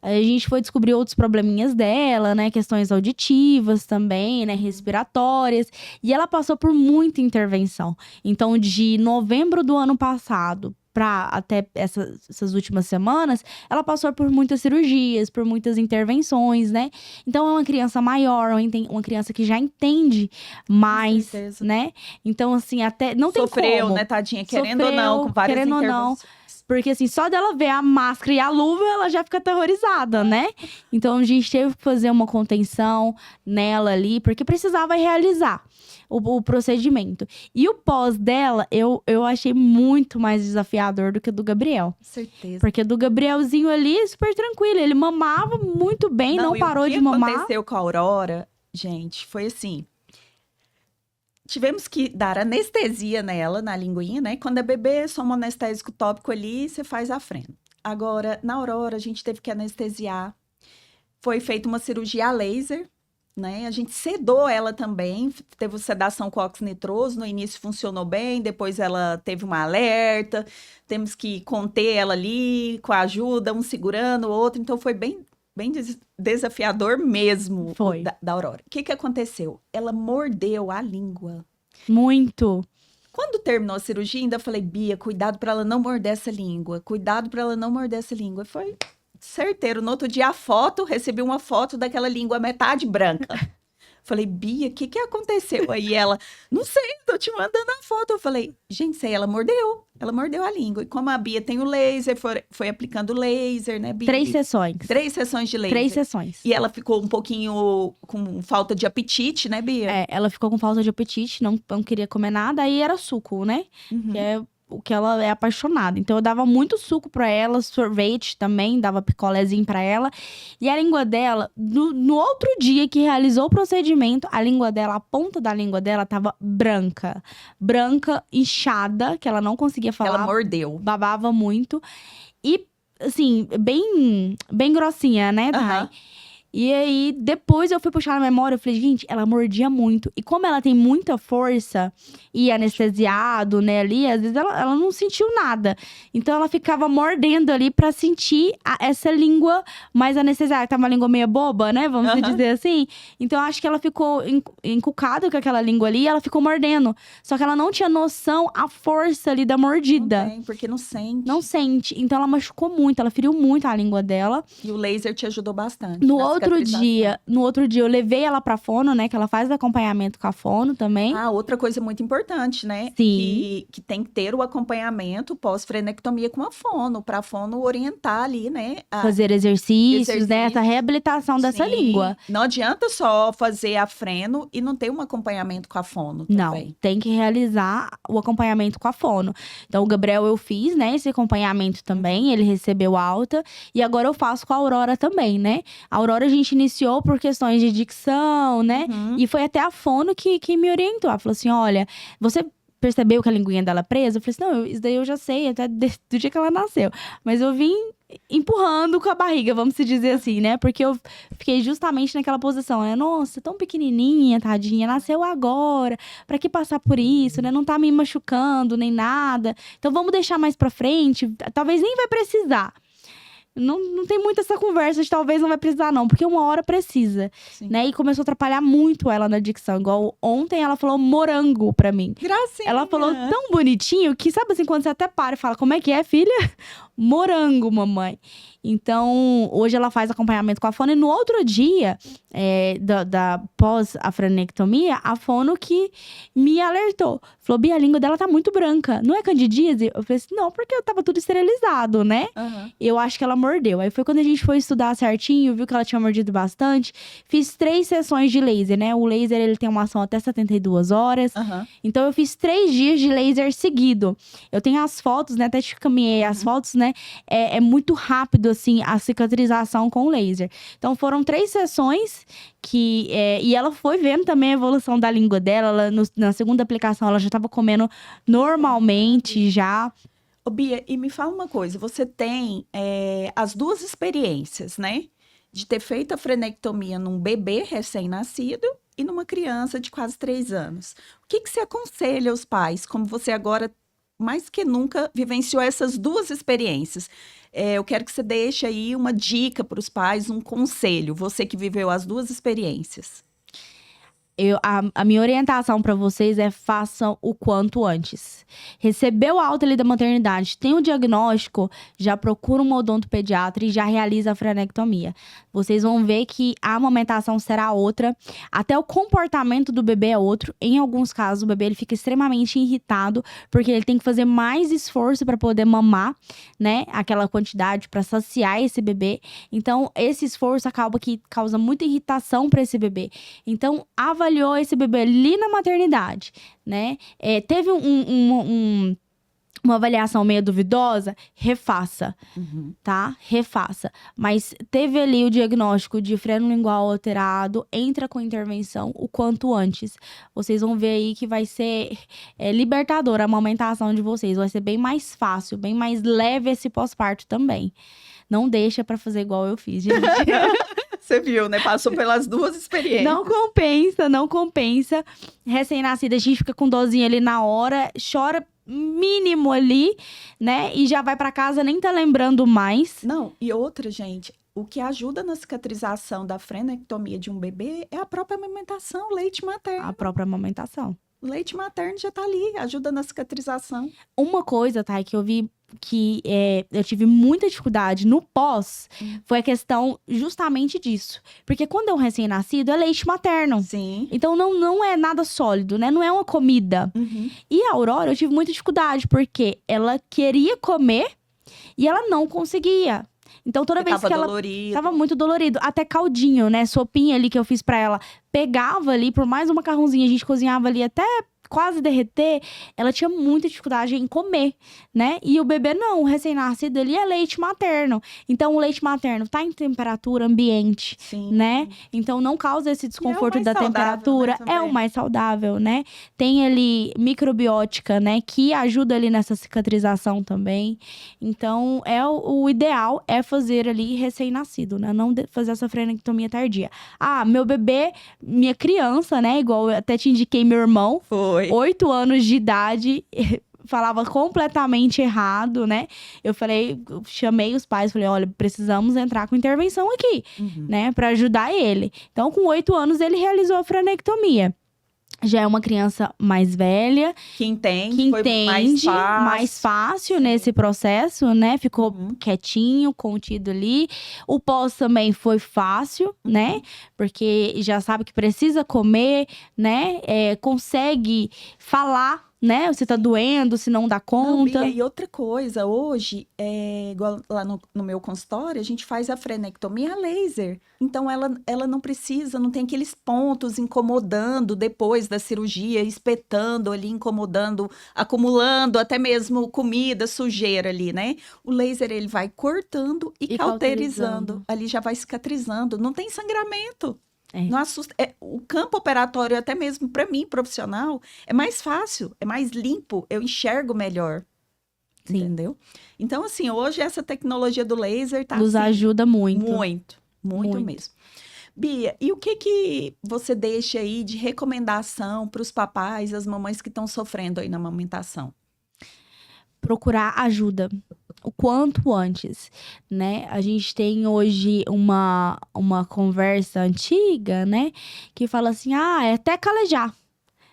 Aí a gente foi descobrir outros probleminhas dela, né? Questões auditivas também, né? Respiratórias. E ela passou por muita intervenção. Então, de novembro do ano passado para até essas últimas semanas, ela passou por muitas cirurgias, por muitas intervenções, né? Então, é uma criança maior, uma criança que já entende mais, né? Então, assim, até não tem como. Sofreu, né, tadinha? Querendo ou não, com várias intervenções. Porque, assim, só dela ver a máscara e a luva, ela já fica aterrorizada, né? Então, a gente teve que fazer uma contenção nela ali, porque precisava realizar o procedimento. E o pós dela, eu achei muito mais desafiador do que o do Gabriel. Certeza. Porque do Gabrielzinho ali, super tranquilo. Ele mamava muito bem, não parou de mamar. O que aconteceu com a Aurora, gente, foi assim... Tivemos que dar anestesia nela, na linguinha, né? Quando é bebê, só um anestésico tópico ali, você faz a freno. Agora, na Aurora, a gente teve que anestesiar. Foi feita uma cirurgia a laser, né? A gente sedou ela também, teve sedação com óxido nitroso. No início funcionou bem, depois ela teve uma alerta. Temos que conter ela ali, com a ajuda, um segurando o outro. Então, foi bem desafiador mesmo. Foi. Da Aurora. O que aconteceu? Ela mordeu a língua. Muito. Quando terminou a cirurgia, ainda falei, Bia, cuidado para ela não morder essa língua. Cuidado para ela não morder essa língua. Foi certeiro. No outro dia, recebi uma foto daquela língua metade branca. Falei, Bia, o que aconteceu? Aí ela, não sei, tô te mandando a foto. Eu falei, gente, sei, ela mordeu a língua. E como a Bia tem o laser, foi aplicando laser, né, Bia? 3 sessões. 3 sessões de laser. 3 sessões. E ela ficou um pouquinho com falta de apetite, né, Bia? Ela ficou com falta de apetite, não queria comer nada. Aí era suco, né? Que é o que ela é apaixonada. Então, eu dava muito suco pra ela, sorvete também, dava picolézinho pra ela. E a língua dela, no outro dia que realizou o procedimento, a língua dela, a ponta da língua dela tava branca. Branca, inchada, que ela não conseguia falar. Ela mordeu. Babava muito. E, assim, bem grossinha, né, Thay? E aí, depois eu fui puxar na memória, eu falei, gente, ela mordia muito. E como ela tem muita força e anestesiado, né, ali, às vezes ela não sentiu nada. Então, ela ficava mordendo ali pra sentir essa língua mais anestesiada. Tava uma língua meio boba, né, vamos dizer assim. Então, eu acho que ela ficou encucada com aquela língua ali e ela ficou mordendo. Só que ela não tinha noção a força ali da mordida. Não tem, porque não sente. Não sente. Então, ela machucou muito, ela feriu muito a língua dela. E o laser te ajudou bastante. No outro dia, eu levei ela pra fono, né? Que ela faz acompanhamento com a fono também. Outra coisa muito importante, né? Sim. Que tem que ter o acompanhamento pós-frenectomia com a fono, pra fono orientar ali, né? Fazer exercícios, né? Essa reabilitação dessa língua. Não adianta só fazer a freno e não ter um acompanhamento com a fono também. Não, tem que realizar o acompanhamento com a fono. Então, o Gabriel eu fiz, né? Esse acompanhamento também, ele recebeu alta. E agora eu faço com a Aurora também, né? A Aurora a gente iniciou por questões de dicção, né? E foi até a fono que me orientou. Ela falou assim, olha, você percebeu que a linguinha dela é presa? Eu falei assim, não, isso daí eu já sei, até do dia que ela nasceu. Mas eu vim empurrando com a barriga, vamos se dizer assim, né? Porque eu fiquei justamente naquela posição, né? Nossa, tão pequenininha, tadinha, nasceu agora. Pra que passar por isso, né? Não tá me machucando, nem nada. Então, vamos deixar mais pra frente. Talvez nem vai precisar. Não tem muito essa conversa de talvez não vai precisar, não. Porque uma hora precisa, né? E começou a atrapalhar muito ela na dicção. Igual ontem ela falou morango pra mim. Gracinha! Ela falou tão bonitinho que, sabe assim, quando você até para e fala, como é que é, filha? morango, mamãe. Então, hoje ela faz acompanhamento com a fono. E no outro dia, pós a frenectomia, a fono que me alertou. Falou, Bia, a língua dela tá muito branca. Não é candidíase? Eu falei assim, não, porque tava tudo esterilizado, né? Uhum. Eu acho que ela mordeu. Aí foi quando a gente foi estudar certinho, viu que ela tinha mordido bastante. Fiz 3 sessões de laser, né? O laser, ele tem uma ação até 72 horas. Uhum. Então, eu fiz 3 dias de laser seguido. Eu tenho as fotos, né? Até te caminhei as fotos, né? É muito rápido, assim, a cicatrização com laser. Então, foram 3 sessões e ela foi vendo também a evolução da língua dela. Ela, na segunda aplicação, ela já estava comendo normalmente já. Ô, Bia, e me fala uma coisa, você tem as 2 experiências, né? De ter feito a frenectomia num bebê recém-nascido e numa criança de quase 3 anos. O que você aconselha aos pais, como você agora, mais que nunca, vivenciou essas 2 experiências? Eu quero que você deixe aí uma dica para os pais, um conselho, você que viveu as 2 experiências. A minha orientação para vocês é façam o quanto antes. Recebeu a alta ali da maternidade, tem o diagnóstico, já procura um odontopediatra e já realiza a frenectomia. Vocês vão ver que a amamentação será outra, até o comportamento do bebê é outro. Em alguns casos, o bebê ele fica extremamente irritado, porque ele tem que fazer mais esforço para poder mamar, né? Aquela quantidade para saciar esse bebê. Então, esse esforço acaba que causa muita irritação para esse bebê. Então, avaliou esse bebê ali na maternidade, né? Teve uma avaliação meio duvidosa, refaça, tá? Refaça. Mas teve ali o diagnóstico de freno lingual alterado, entra com intervenção o quanto antes. Vocês vão ver aí que vai ser libertadora a amamentação de vocês. Vai ser bem mais fácil, bem mais leve esse pós-parto também. Não deixa pra fazer igual eu fiz, gente. Você viu, né? Passou pelas 2 experiências. Não compensa. Recém-nascida, a gente fica com dorzinha ali na hora, chora mínimo ali, né? E já vai pra casa, nem tá lembrando mais. Não, e outra, gente, o que ajuda na cicatrização da frenectomia de um bebê é a própria amamentação, o leite materno. A própria amamentação. O leite materno já tá ali, ajuda na cicatrização. Uma coisa, Thay, que eu vi que eu tive muita dificuldade no pós, foi a questão justamente disso. Porque quando é um recém-nascido, é leite materno. Sim. Então, não é nada sólido, né? Não é uma comida. E a Aurora, eu tive muita dificuldade, porque ela queria comer e ela não conseguia. Então, toda vez que ela dolorido. Tava muito dolorido. Até caldinho, né? Sopinha ali que eu fiz pra ela. Pegava ali, por mais um macarrãozinho, a gente cozinhava ali até quase derreter. Ela tinha muita dificuldade em comer, né? E o bebê não. O recém-nascido, ele é leite materno. Então, o leite materno tá em temperatura ambiente, Sim. né? Então, não causa esse desconforto da temperatura. Né, é o mais saudável, né? Tem ali microbiótica, né? Que ajuda ali nessa cicatrização também. Então, o ideal é fazer ali recém-nascido, né? Não fazer essa frenectomia tardia. Ah, meu bebê, minha criança, né? Igual eu até te indiquei, meu irmão. Foi. 8 anos de idade, falava completamente errado, né? Eu chamei os pais, falei, olha, precisamos entrar com intervenção aqui, né? Pra ajudar ele. Então, com 8 anos, ele realizou a frenectomia. Já é uma criança mais velha. Que entende mais fácil nesse processo, né? Ficou quietinho, contido ali. O pós também foi fácil, né? Porque já sabe que precisa comer, né? Consegue falar, né? Se tá doendo, se não dá conta. Não, e outra coisa, hoje, igual lá no meu consultório, a gente faz a frenectomia a laser. Então, ela não precisa, não tem aqueles pontos incomodando depois da cirurgia, espetando ali, incomodando, acumulando até mesmo comida, sujeira ali, né? O laser, ele vai cortando e cauterizando. Ali já vai cicatrizando, não tem sangramento. Não assusta. O campo operatório, até mesmo para mim, profissional, é mais fácil, é mais limpo, eu enxergo melhor. Sim. Entendeu? Então, assim, hoje essa tecnologia do laser tá nos ajuda muito. Muito mesmo. Bia, e o que você deixa aí de recomendação para os papais, as mamães que estão sofrendo aí na amamentação? Procurar ajuda o quanto antes, né? A gente tem hoje uma conversa antiga, né? Que fala assim, é até calejar.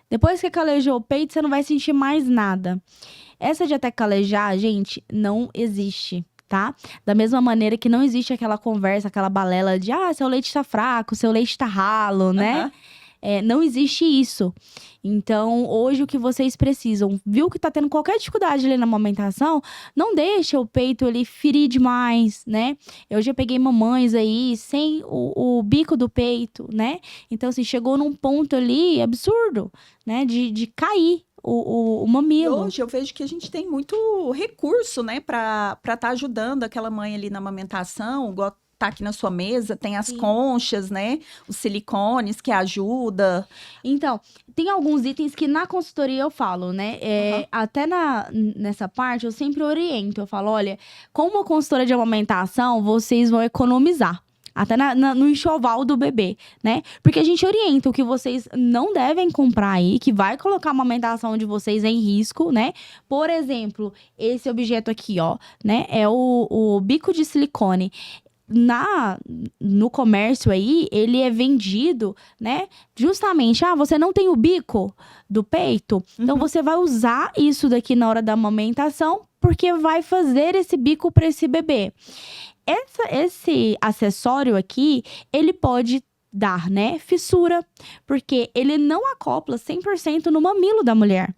Depois que calejou o peito, você não vai sentir mais nada. Essa de até calejar, gente, não existe. tá? Da mesma maneira que não existe aquela conversa, aquela balela de seu leite tá fraco, seu leite tá ralo, né? Aham. Não existe isso. Então, hoje o que vocês precisam, viu que tá tendo qualquer dificuldade ali na amamentação, não deixa o peito ali ferir demais, né? Eu já peguei mamães aí sem o bico do peito, né? Então, assim, chegou num ponto ali absurdo, né? De cair o E mamilo. hoje eu vejo que a gente tem muito recurso, né, para estar ajudando aquela mãe ali na amamentação, igual tá aqui na sua mesa, tem as Sim. conchas, né, os silicones que ajuda. Então, tem alguns itens que na consultoria eu falo, né? Aham. Até nessa parte eu sempre oriento. Eu falo, olha, com uma consultora de amamentação, vocês vão economizar. Até no enxoval do bebê, né? Porque a gente orienta o que vocês não devem comprar aí, que vai colocar a amamentação de vocês em risco, né? Por exemplo, esse objeto aqui, ó, né? É o bico de silicone. No comércio aí, ele é vendido, né? Justamente, você não tem o bico do peito, então Uhum. você vai usar isso daqui na hora da amamentação, porque vai fazer esse bico para esse bebê. Esse acessório aqui, ele pode dar, né, fissura, porque ele não acopla 100% no mamilo da mulher.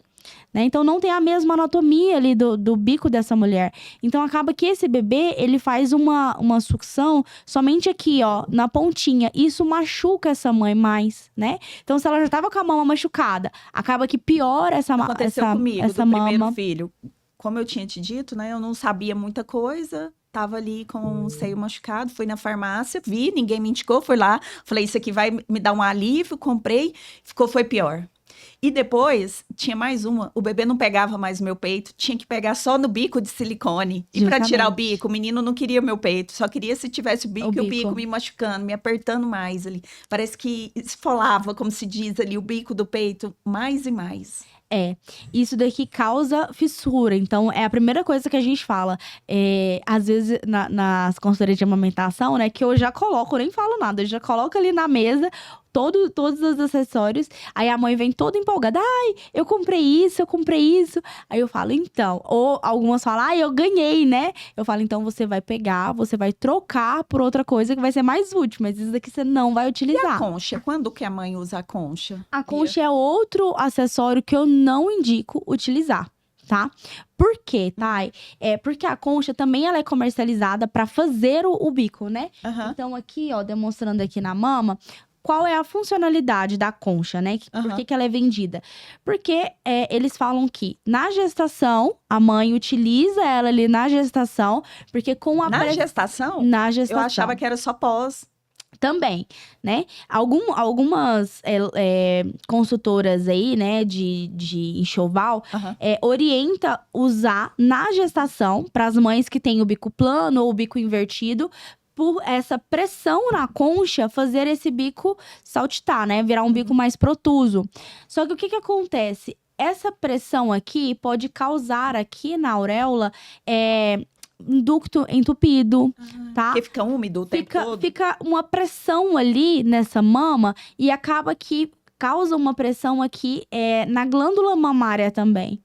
Né? Então, não tem a mesma anatomia ali do bico dessa mulher. Então, acaba que esse bebê, ele faz uma sucção somente aqui, ó, na pontinha. Isso machuca essa mãe mais, né? Então, se ela já tava com a mama machucada, acaba que piora Aconteceu comigo, essa do primeiro mama. filho. Como eu tinha te dito, né, eu não sabia muita coisa, tava ali com o seio machucado, fui na farmácia, vi, ninguém me indicou, fui lá, falei, isso aqui vai me dar um alívio, comprei, foi pior. E depois, tinha mais uma, o bebê não pegava mais o meu peito, tinha que pegar só no bico de silicone. E para tirar o Justamente. bico, o menino não queria o meu peito, só queria se tivesse o bico O e o bico bico. me machucando, me apertando mais ali. Parece que esfolava, como se diz ali, o bico do peito, mais e mais. Isso daqui causa fissura. Então, é a primeira coisa que a gente fala. Às vezes, nas consultorias de amamentação, né? Que eu já coloco, eu nem falo nada. Eu já coloco ali na mesa todos os acessórios. Aí a mãe vem toda empolgada. Ai, eu comprei isso, eu comprei isso. Aí eu falo, então. Ou algumas falam, ai, eu ganhei, né? Eu falo, então você vai pegar, você vai trocar por outra coisa que vai ser mais útil. Mas isso daqui você não vai E a utilizar. concha? Quando que a mãe usa a concha? A concha é outro acessório que eu não indico utilizar, tá? Por quê, Thay? Porque a concha também ela é comercializada para fazer o bico, né? Aham. Então aqui, ó, demonstrando aqui na mama, qual é a funcionalidade da concha, né? Por Aham. que ela é vendida? Porque eles falam que na gestação, a mãe utiliza ela ali na gestação, porque com a Na gestação? na Eu gestação. achava que era só pós. Também, né? Algumas consultoras aí, né, de enxoval, Aham. orienta usar na gestação para as mães que têm o bico plano ou o bico invertido, por essa pressão na concha fazer esse bico saltitar, né? Virar um bico mais protuso. Só que o que acontece? Essa pressão aqui pode causar aqui na auréola um ducto entupido, tá? Porque fica úmido o tempo todo. Fica uma pressão ali nessa mama e acaba que causa uma pressão aqui na glândula mamária também,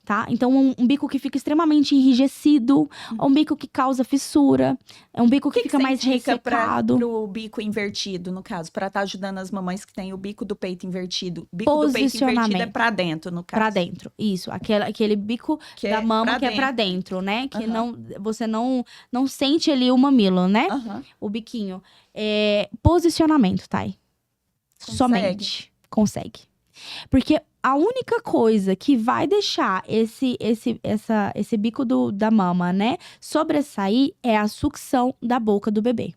tá? Então, um bico que fica extremamente enrijecido, um bico que causa fissura, é um bico que fica você mais indica ressecado. pro bico invertido, no caso, para estar ajudando as mamães que têm o bico do peito invertido. Bico do peito invertido é Posicionamento. para dentro, no caso. Pra dentro, isso. Aquele bico Que da é mama pra que é pra dentro. dentro, né? Que Aham. você não sente ali o mamilo, né? Aham. O biquinho. Posicionamento, Thay. Consegue? Somente. Consegue. Porque a única coisa que vai deixar esse bico da mama, né, sobressair é a sucção da boca do bebê.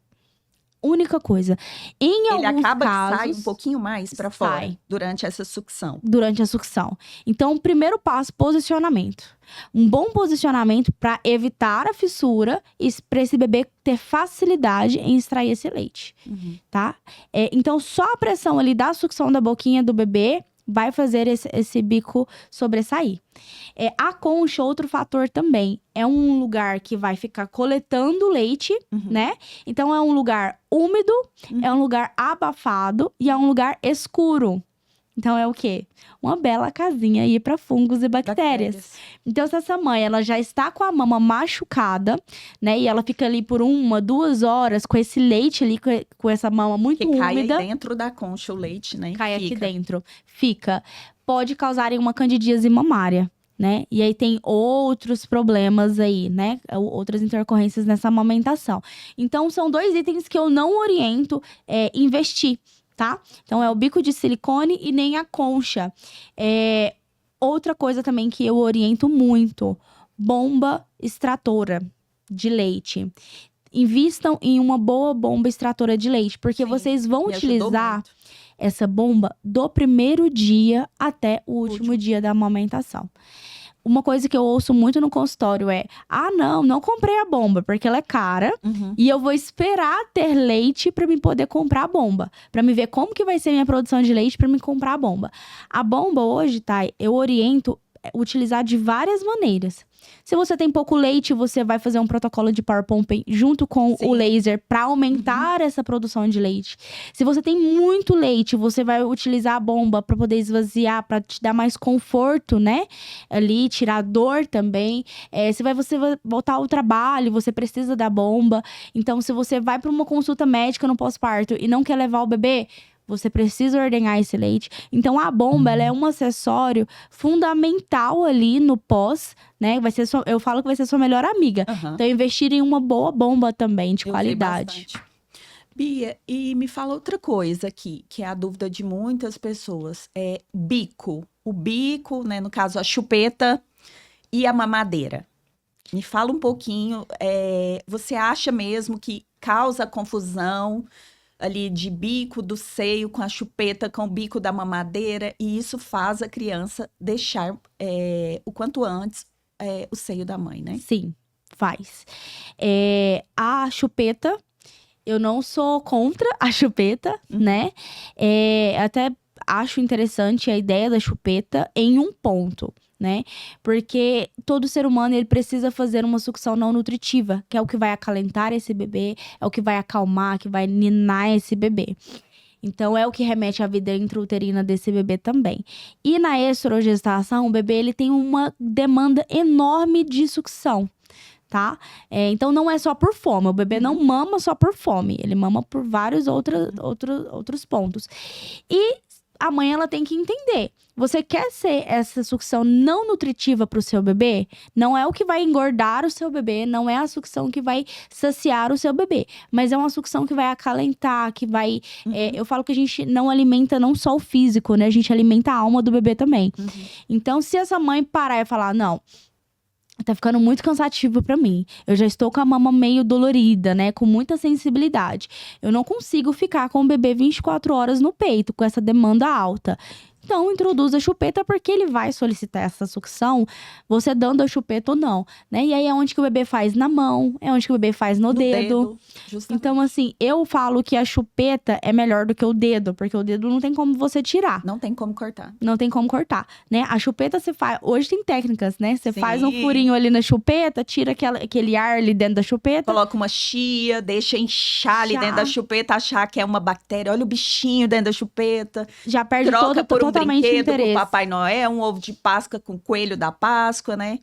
Única coisa. Em Ele alguns acaba casos, que sai um pouquinho mais para sai. fora durante essa sucção. Durante a sucção. Então, primeiro passo, posicionamento. Um bom posicionamento para evitar a fissura e para esse bebê ter facilidade em extrair esse leite, tá? Então, só a pressão ali da sucção da boquinha do bebê vai fazer esse bico sobressair. A concha, outro fator também, é um lugar que vai ficar coletando leite, né? Então, é um lugar úmido, é um lugar abafado e é um lugar escuro. Então é o quê? Uma bela casinha aí para fungos e bactérias. Então, se essa mãe ela já está com a mama machucada, né? E ela fica ali por 1, 2 horas com esse leite ali, com essa mama muito Que cai aí úmida. dentro da concha o leite, né? Cai aqui Fica. dentro. Fica. Pode causar uma candidíase mamária, né? E aí tem outros problemas aí, né? Outras intercorrências nessa amamentação. Então, são 2 itens que eu não oriento investir, tá? Então, é o bico de silicone e nem a concha. Outra coisa também que eu oriento muito, bomba extratora de leite. Invistam em uma boa bomba extratora de leite, porque Sim, vocês vão me ajudou utilizar muito. essa bomba do primeiro dia até o último Último. dia da amamentação. Uma coisa que eu ouço muito no consultório é: não comprei a bomba, porque ela é cara. Uhum. E eu vou esperar ter leite para me poder comprar a bomba. Para me ver como que vai ser minha produção de leite para me comprar a bomba. A bomba hoje, tá? Eu oriento utilizar de várias maneiras. Se você tem pouco leite, você vai fazer um protocolo de power pumping junto com Sim. o laser para aumentar essa produção de leite. Se você tem muito leite, você vai utilizar a bomba para poder esvaziar, para te dar mais conforto, né? Ali, tirar dor também. Se você vai voltar ao trabalho, você precisa da bomba. Então, se você vai para uma consulta médica no pós-parto e não quer levar o bebê, você precisa ordenhar esse leite. Então, a bomba, ela é um acessório fundamental ali no pós, né? Eu falo que vai ser sua melhor amiga. Aham. Então, investir em uma boa bomba também, de Eu usei qualidade. bastante. Bia, e me fala outra coisa aqui, que é a dúvida de muitas pessoas. É bico. O bico, né? No caso, a chupeta e a mamadeira. Me fala um pouquinho. Você acha mesmo que causa confusão ali de bico do seio com a chupeta, com o bico da mamadeira, e isso faz a criança deixar o quanto antes o seio da mãe, né? Sim, faz. A chupeta, eu não sou contra a chupeta, né? Até acho interessante a ideia da chupeta em um ponto, né? Porque todo ser humano, ele precisa fazer uma sucção não nutritiva, que é o que vai acalentar esse bebê, é o que vai acalmar, que vai ninar esse bebê. Então, é o que remete à vida intrauterina desse bebê também. E na estrogestação, o bebê ele tem uma demanda enorme de sucção, tá? Então, não é só por fome. O bebê não mama só por fome. Ele mama por vários outros pontos. E a mãe, ela tem que entender. Você quer ser essa sucção não nutritiva para o seu bebê? Não é o que vai engordar o seu bebê, não é a sucção que vai saciar o seu bebê. Mas é uma sucção que vai acalentar, que vai... eu falo que a gente não alimenta não só o físico, né? A gente alimenta a alma do bebê também. Então, se essa mãe parar e falar, não, tá ficando muito cansativo pra mim. Eu já estou com a mama meio dolorida, né? Com muita sensibilidade. Eu não consigo ficar com o bebê 24 horas no peito, com essa demanda alta. Então, introduz a chupeta, porque ele vai solicitar essa sucção, você dando a chupeta ou não, né? E aí é onde que o bebê faz na mão, é onde que o bebê faz no dedo. Justamente. Então, assim, eu falo que a chupeta é melhor do que o dedo, porque o dedo não tem como você tirar. Não tem como cortar. Não tem como cortar, né? A chupeta você faz... Hoje tem técnicas, né? Você faz um Sim. furinho ali na chupeta, tira aquele ar ali dentro da chupeta. Coloca uma chia, deixa inchar ali dentro da chupeta, achar que é uma bactéria. Olha o bichinho dentro da chupeta. Já perde Troca por um totalmente o brinquedo interesse. pro Papai Noel, um ovo de Páscoa com coelho da Páscoa, né?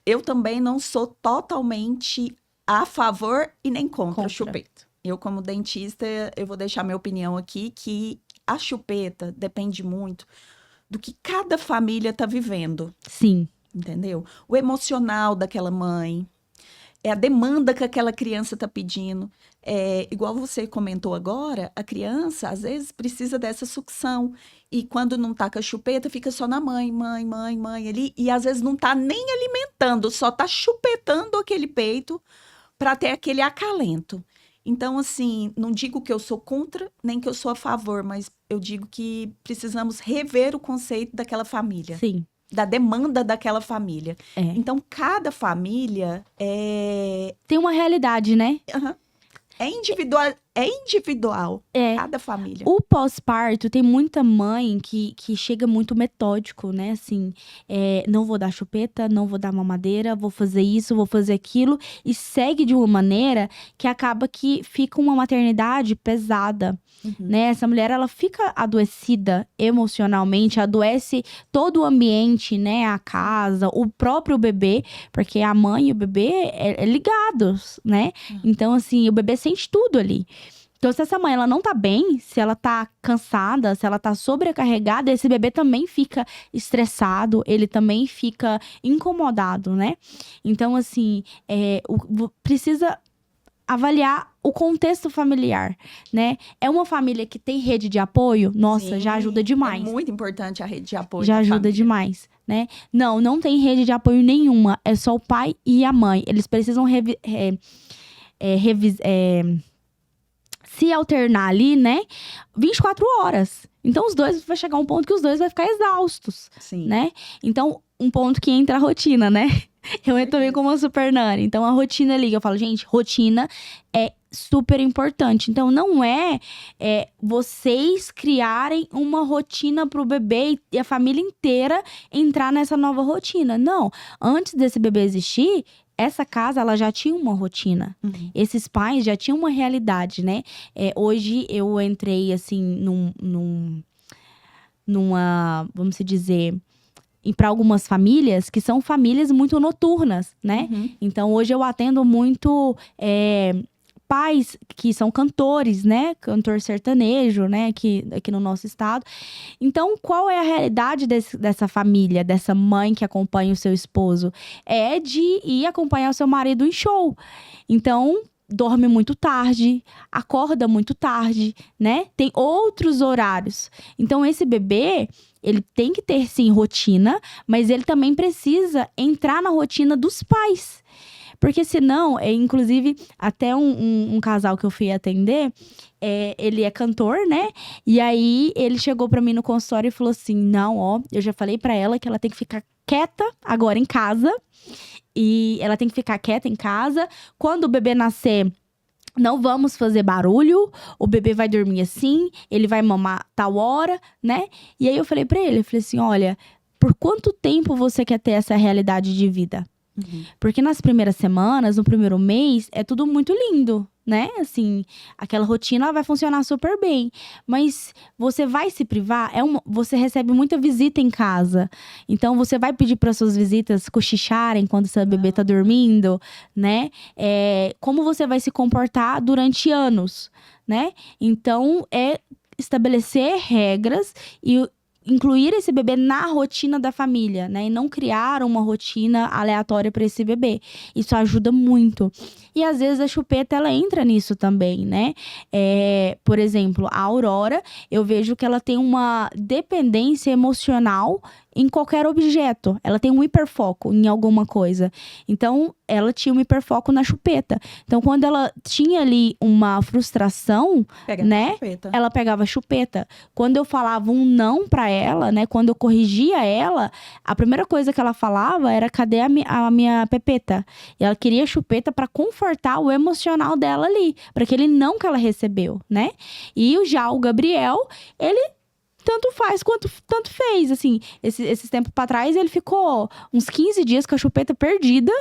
Eu também não sou totalmente a favor e nem contra a chupeta. Eu, como dentista, eu vou deixar minha opinião aqui, que a chupeta depende muito do que cada família tá vivendo. Sim. Entendeu? O emocional daquela mãe, é a demanda que aquela criança tá pedindo. Igual você comentou agora, a criança, às vezes, precisa dessa sucção. E quando não tá com a chupeta, fica só na mãe ali. E às vezes não tá nem alimentando, só tá chupetando aquele peito para ter aquele acalento. Então, assim, não digo que eu sou contra, nem que eu sou a favor, mas eu digo que precisamos rever o conceito daquela família. Sim. Da demanda daquela família. Então, cada família tem uma realidade, né? é é individual, É. cada família. O pós-parto, tem muita mãe que chega muito metódico, né? Assim, não vou dar chupeta, não vou dar mamadeira, vou fazer isso, vou fazer aquilo. E segue de uma maneira que acaba que fica uma maternidade pesada, né? Essa mulher, ela fica adoecida emocionalmente, adoece todo o ambiente, né? A casa, o próprio bebê, porque a mãe e o bebê é ligados, né? Então, assim, o bebê sente tudo ali. Então, se essa mãe, ela não tá bem, se ela tá cansada, se ela tá sobrecarregada, esse bebê também fica estressado, ele também fica incomodado, né? Então, assim, precisa avaliar o contexto familiar, né? É uma família que tem rede de apoio? Nossa, já ajuda demais. É muito importante a rede de apoio Já da ajuda família. demais, né? Não tem rede de apoio nenhuma. É só o pai e a mãe. Eles precisam se alternar ali, né? 24 horas. Então, os dois vai chegar um ponto que os dois vão ficar exaustos, Sim. né? Então, um ponto que entra a rotina, né? Eu entro também como uma super nani. Então, a rotina ali, eu falo, gente, rotina é super importante. Então, não é vocês criarem uma rotina pro bebê e a família inteira entrar nessa nova rotina. Não. Antes desse bebê existir, essa casa, ela já tinha uma rotina. Esses pais já tinham uma realidade, né? Hoje, eu entrei, assim, numa, vamos dizer, para algumas famílias que são famílias muito noturnas, né? Então, hoje eu atendo muito pais que são cantores, né? Cantor sertanejo, né? Aqui no nosso estado. Então, qual é a realidade dessa família, dessa mãe que acompanha o seu esposo? É de ir acompanhar o seu marido em show. Então, dorme muito tarde, acorda muito tarde, né? Tem outros horários. Então, esse bebê, ele tem que ter, sim, rotina, mas ele também precisa entrar na rotina dos pais. Porque senão, inclusive, até um casal que eu fui atender, ele é cantor, né? E aí, ele chegou pra mim no consultório e falou assim, não, ó, eu já falei pra ela que ela tem que ficar quieta agora em casa. E ela tem que ficar quieta em casa. Quando o bebê nascer, não vamos fazer barulho. O bebê vai dormir assim, ele vai mamar tal hora, né? E aí, eu falei pra ele, eu falei assim, olha, por quanto tempo você quer ter essa realidade de vida? Porque nas primeiras semanas, no primeiro mês, é tudo muito lindo, né? Assim, aquela rotina vai funcionar super bem. Mas você vai se privar? Você recebe muita visita em casa. Então, você vai pedir para suas visitas cochicharem quando seu bebê tá dormindo, né? Como você vai se comportar durante anos, né? Então, estabelecer regras e incluir esse bebê na rotina da família, né? E não criar uma rotina aleatória para esse bebê. Isso ajuda muito. E às vezes a chupeta, ela entra nisso também, né? Por exemplo, a Aurora, eu vejo que ela tem uma dependência emocional em qualquer objeto. Ela tem um hiperfoco em alguma coisa. Então, ela tinha um hiperfoco na chupeta. Então, quando ela tinha ali uma frustração, né? Ela pegava a chupeta. Quando eu falava um não pra ela, né? Quando eu corrigia ela, a primeira coisa que ela falava era, cadê a minha pepeta? E ela queria a chupeta pra confortar o emocional dela ali. Pra aquele não que ela recebeu, né? E já o Gabriel, ele tanto faz quanto tanto fez, assim. Esses tempos pra trás, ele ficou uns 15 dias com a chupeta perdida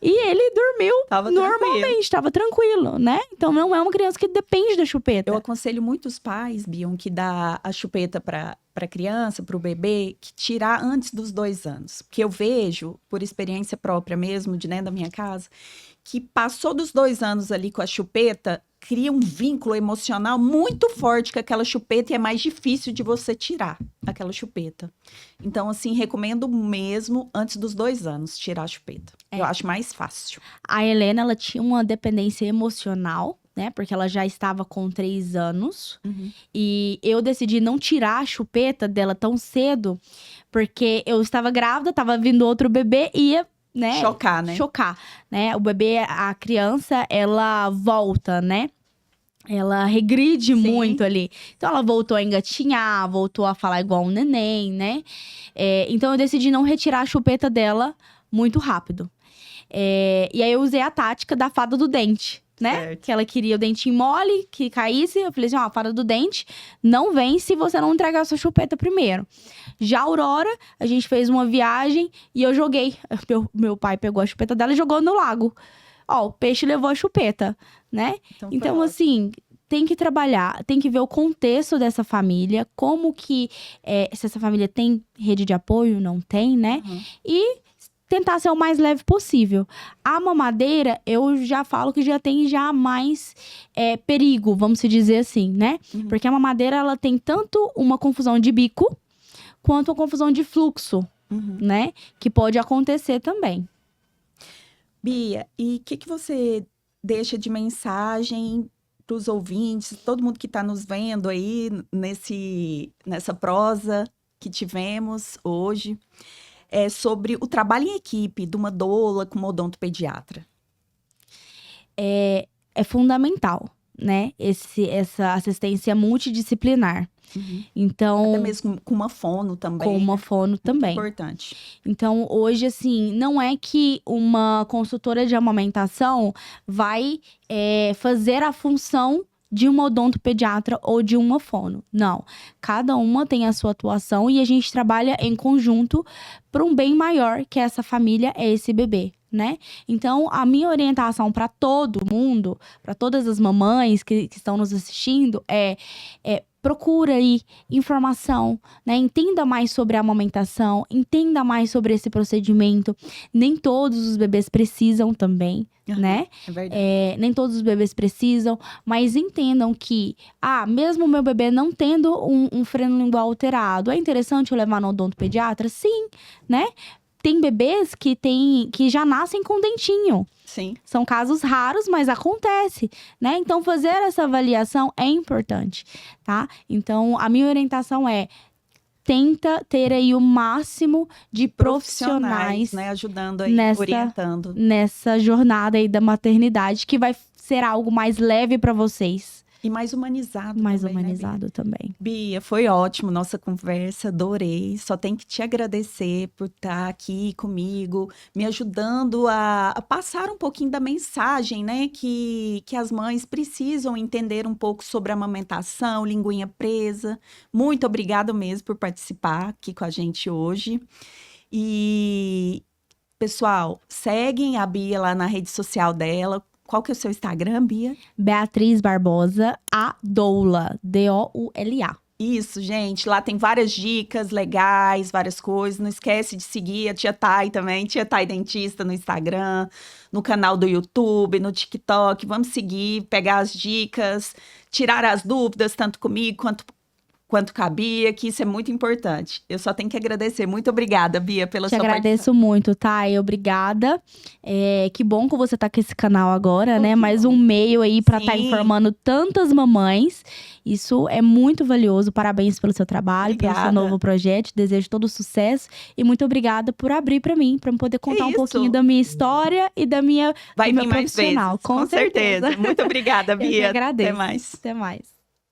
e ele dormiu normalmente, tava tranquilo, né? Então, não é uma criança que depende da chupeta. Eu aconselho muitos pais, Bion, que dá a chupeta pra criança, pro bebê, que tirar antes dos 2 anos. Porque eu vejo, por experiência própria mesmo, da minha casa, que passou dos 2 anos ali com a chupeta, cria um vínculo emocional muito forte com aquela chupeta e é mais difícil de você tirar aquela chupeta. Então, assim, recomendo mesmo antes dos 2 anos tirar a chupeta. Eu acho mais fácil. A Helena, ela tinha uma dependência emocional, né? Porque ela já estava com 3 anos. E eu decidi não tirar a chupeta dela tão cedo, porque eu estava grávida, estava vindo outro bebê e ia, né? Chocar, né? Chocar, né? O bebê, a criança, ela volta, né? Ela regride muito ali. Então, ela voltou a engatinhar, voltou a falar igual um neném, né? Então, eu decidi não retirar a chupeta dela muito rápido. E aí, eu usei a tática da fada do dente. né? Certo. Que ela queria o dentinho mole, que caísse. Eu falei assim, ó, a fada do dente não vem se você não entregar a sua chupeta primeiro. Já a Aurora, a gente fez uma viagem e eu joguei. Meu pai pegou a chupeta dela e jogou no lago. Ó, o peixe levou a chupeta, né? Então, Então, foi assim, tem que trabalhar, tem que ver o contexto dessa família, como que, se essa família tem rede de apoio, não tem, né? ótimo. Uhum. E tentar ser o mais leve possível. A mamadeira, eu já falo que já tem já mais perigo, vamos se dizer assim, né? Uhum. Porque a mamadeira, ela tem tanto uma confusão de bico, quanto uma confusão de fluxo, Uhum. né? Que pode acontecer também. Bia, e o que você deixa de mensagem para os ouvintes, todo mundo que está nos vendo aí nessa prosa que tivemos hoje, sobre o trabalho em equipe de uma doula com uma odontopediatra? É fundamental, né? Essa assistência multidisciplinar. Uhum. Então, Até mesmo com uma fono também, com uma né? fono Muito também. importante. Então, hoje, assim, não é que uma consultora de amamentação vai fazer a função de uma odontopediatra ou de uma fono. Não. Cada uma tem a sua atuação e a gente trabalha em conjunto para um bem maior, que essa família, é esse bebê, né? Então, a minha orientação para todo mundo, para todas as mamães que estão nos assistindo, procura aí informação, né? Entenda mais sobre a amamentação, entenda mais sobre esse procedimento. Nem todos os bebês precisam também, né? É verdade. Nem todos os bebês precisam, mas entendam que, mesmo o meu bebê não tendo um freno lingual alterado, é interessante eu levar no odontopediatra? Sim, né? Tem bebês que já nascem com dentinho. Sim. São casos raros, mas acontece, né? Então, fazer essa avaliação é importante, tá? Então, a minha orientação tenta ter aí o máximo de profissionais, né? Ajudando aí, orientando. nessa jornada aí da maternidade, que vai ser algo mais leve para vocês. E mais humanizado Mais também, né, Bia? humanizado também. Bia, foi ótimo nossa conversa, adorei. Só tenho que te agradecer por estar aqui comigo, me ajudando a passar um pouquinho da mensagem, né? Que as mães precisam entender um pouco sobre a amamentação, linguinha presa. Muito obrigada mesmo por participar aqui com a gente hoje. E, pessoal, seguem a Bia lá na rede social dela. Qual que é o seu Instagram, Bia? Beatriz Barbosa, a Doula, Doula. Isso, gente. Lá tem várias dicas legais, várias coisas. Não esquece de seguir a Tia Thay também, Tia Thay Dentista no Instagram, no canal do YouTube, no TikTok. Vamos seguir, pegar as dicas, tirar as dúvidas, tanto comigo quanto com a Bia, que isso é muito importante. Eu só tenho que agradecer. Muito obrigada, Bia, pela Te sua agradeço muito, Thay. Obrigada. Que bom que você tá com esse canal agora, né? que Mais bom. um meio aí pra estar Sim. informando tantas mamães. Isso é muito valioso. Parabéns pelo seu trabalho, pelo seu Obrigada. novo projeto. Desejo todo sucesso. E muito obrigada por abrir pra mim, pra eu poder contar um isso. pouquinho da minha história e Vai do meu vir mais vezes. profissional. Com certeza. Muito obrigada, Eu que Bia. agradeço. Até mais. Até mais.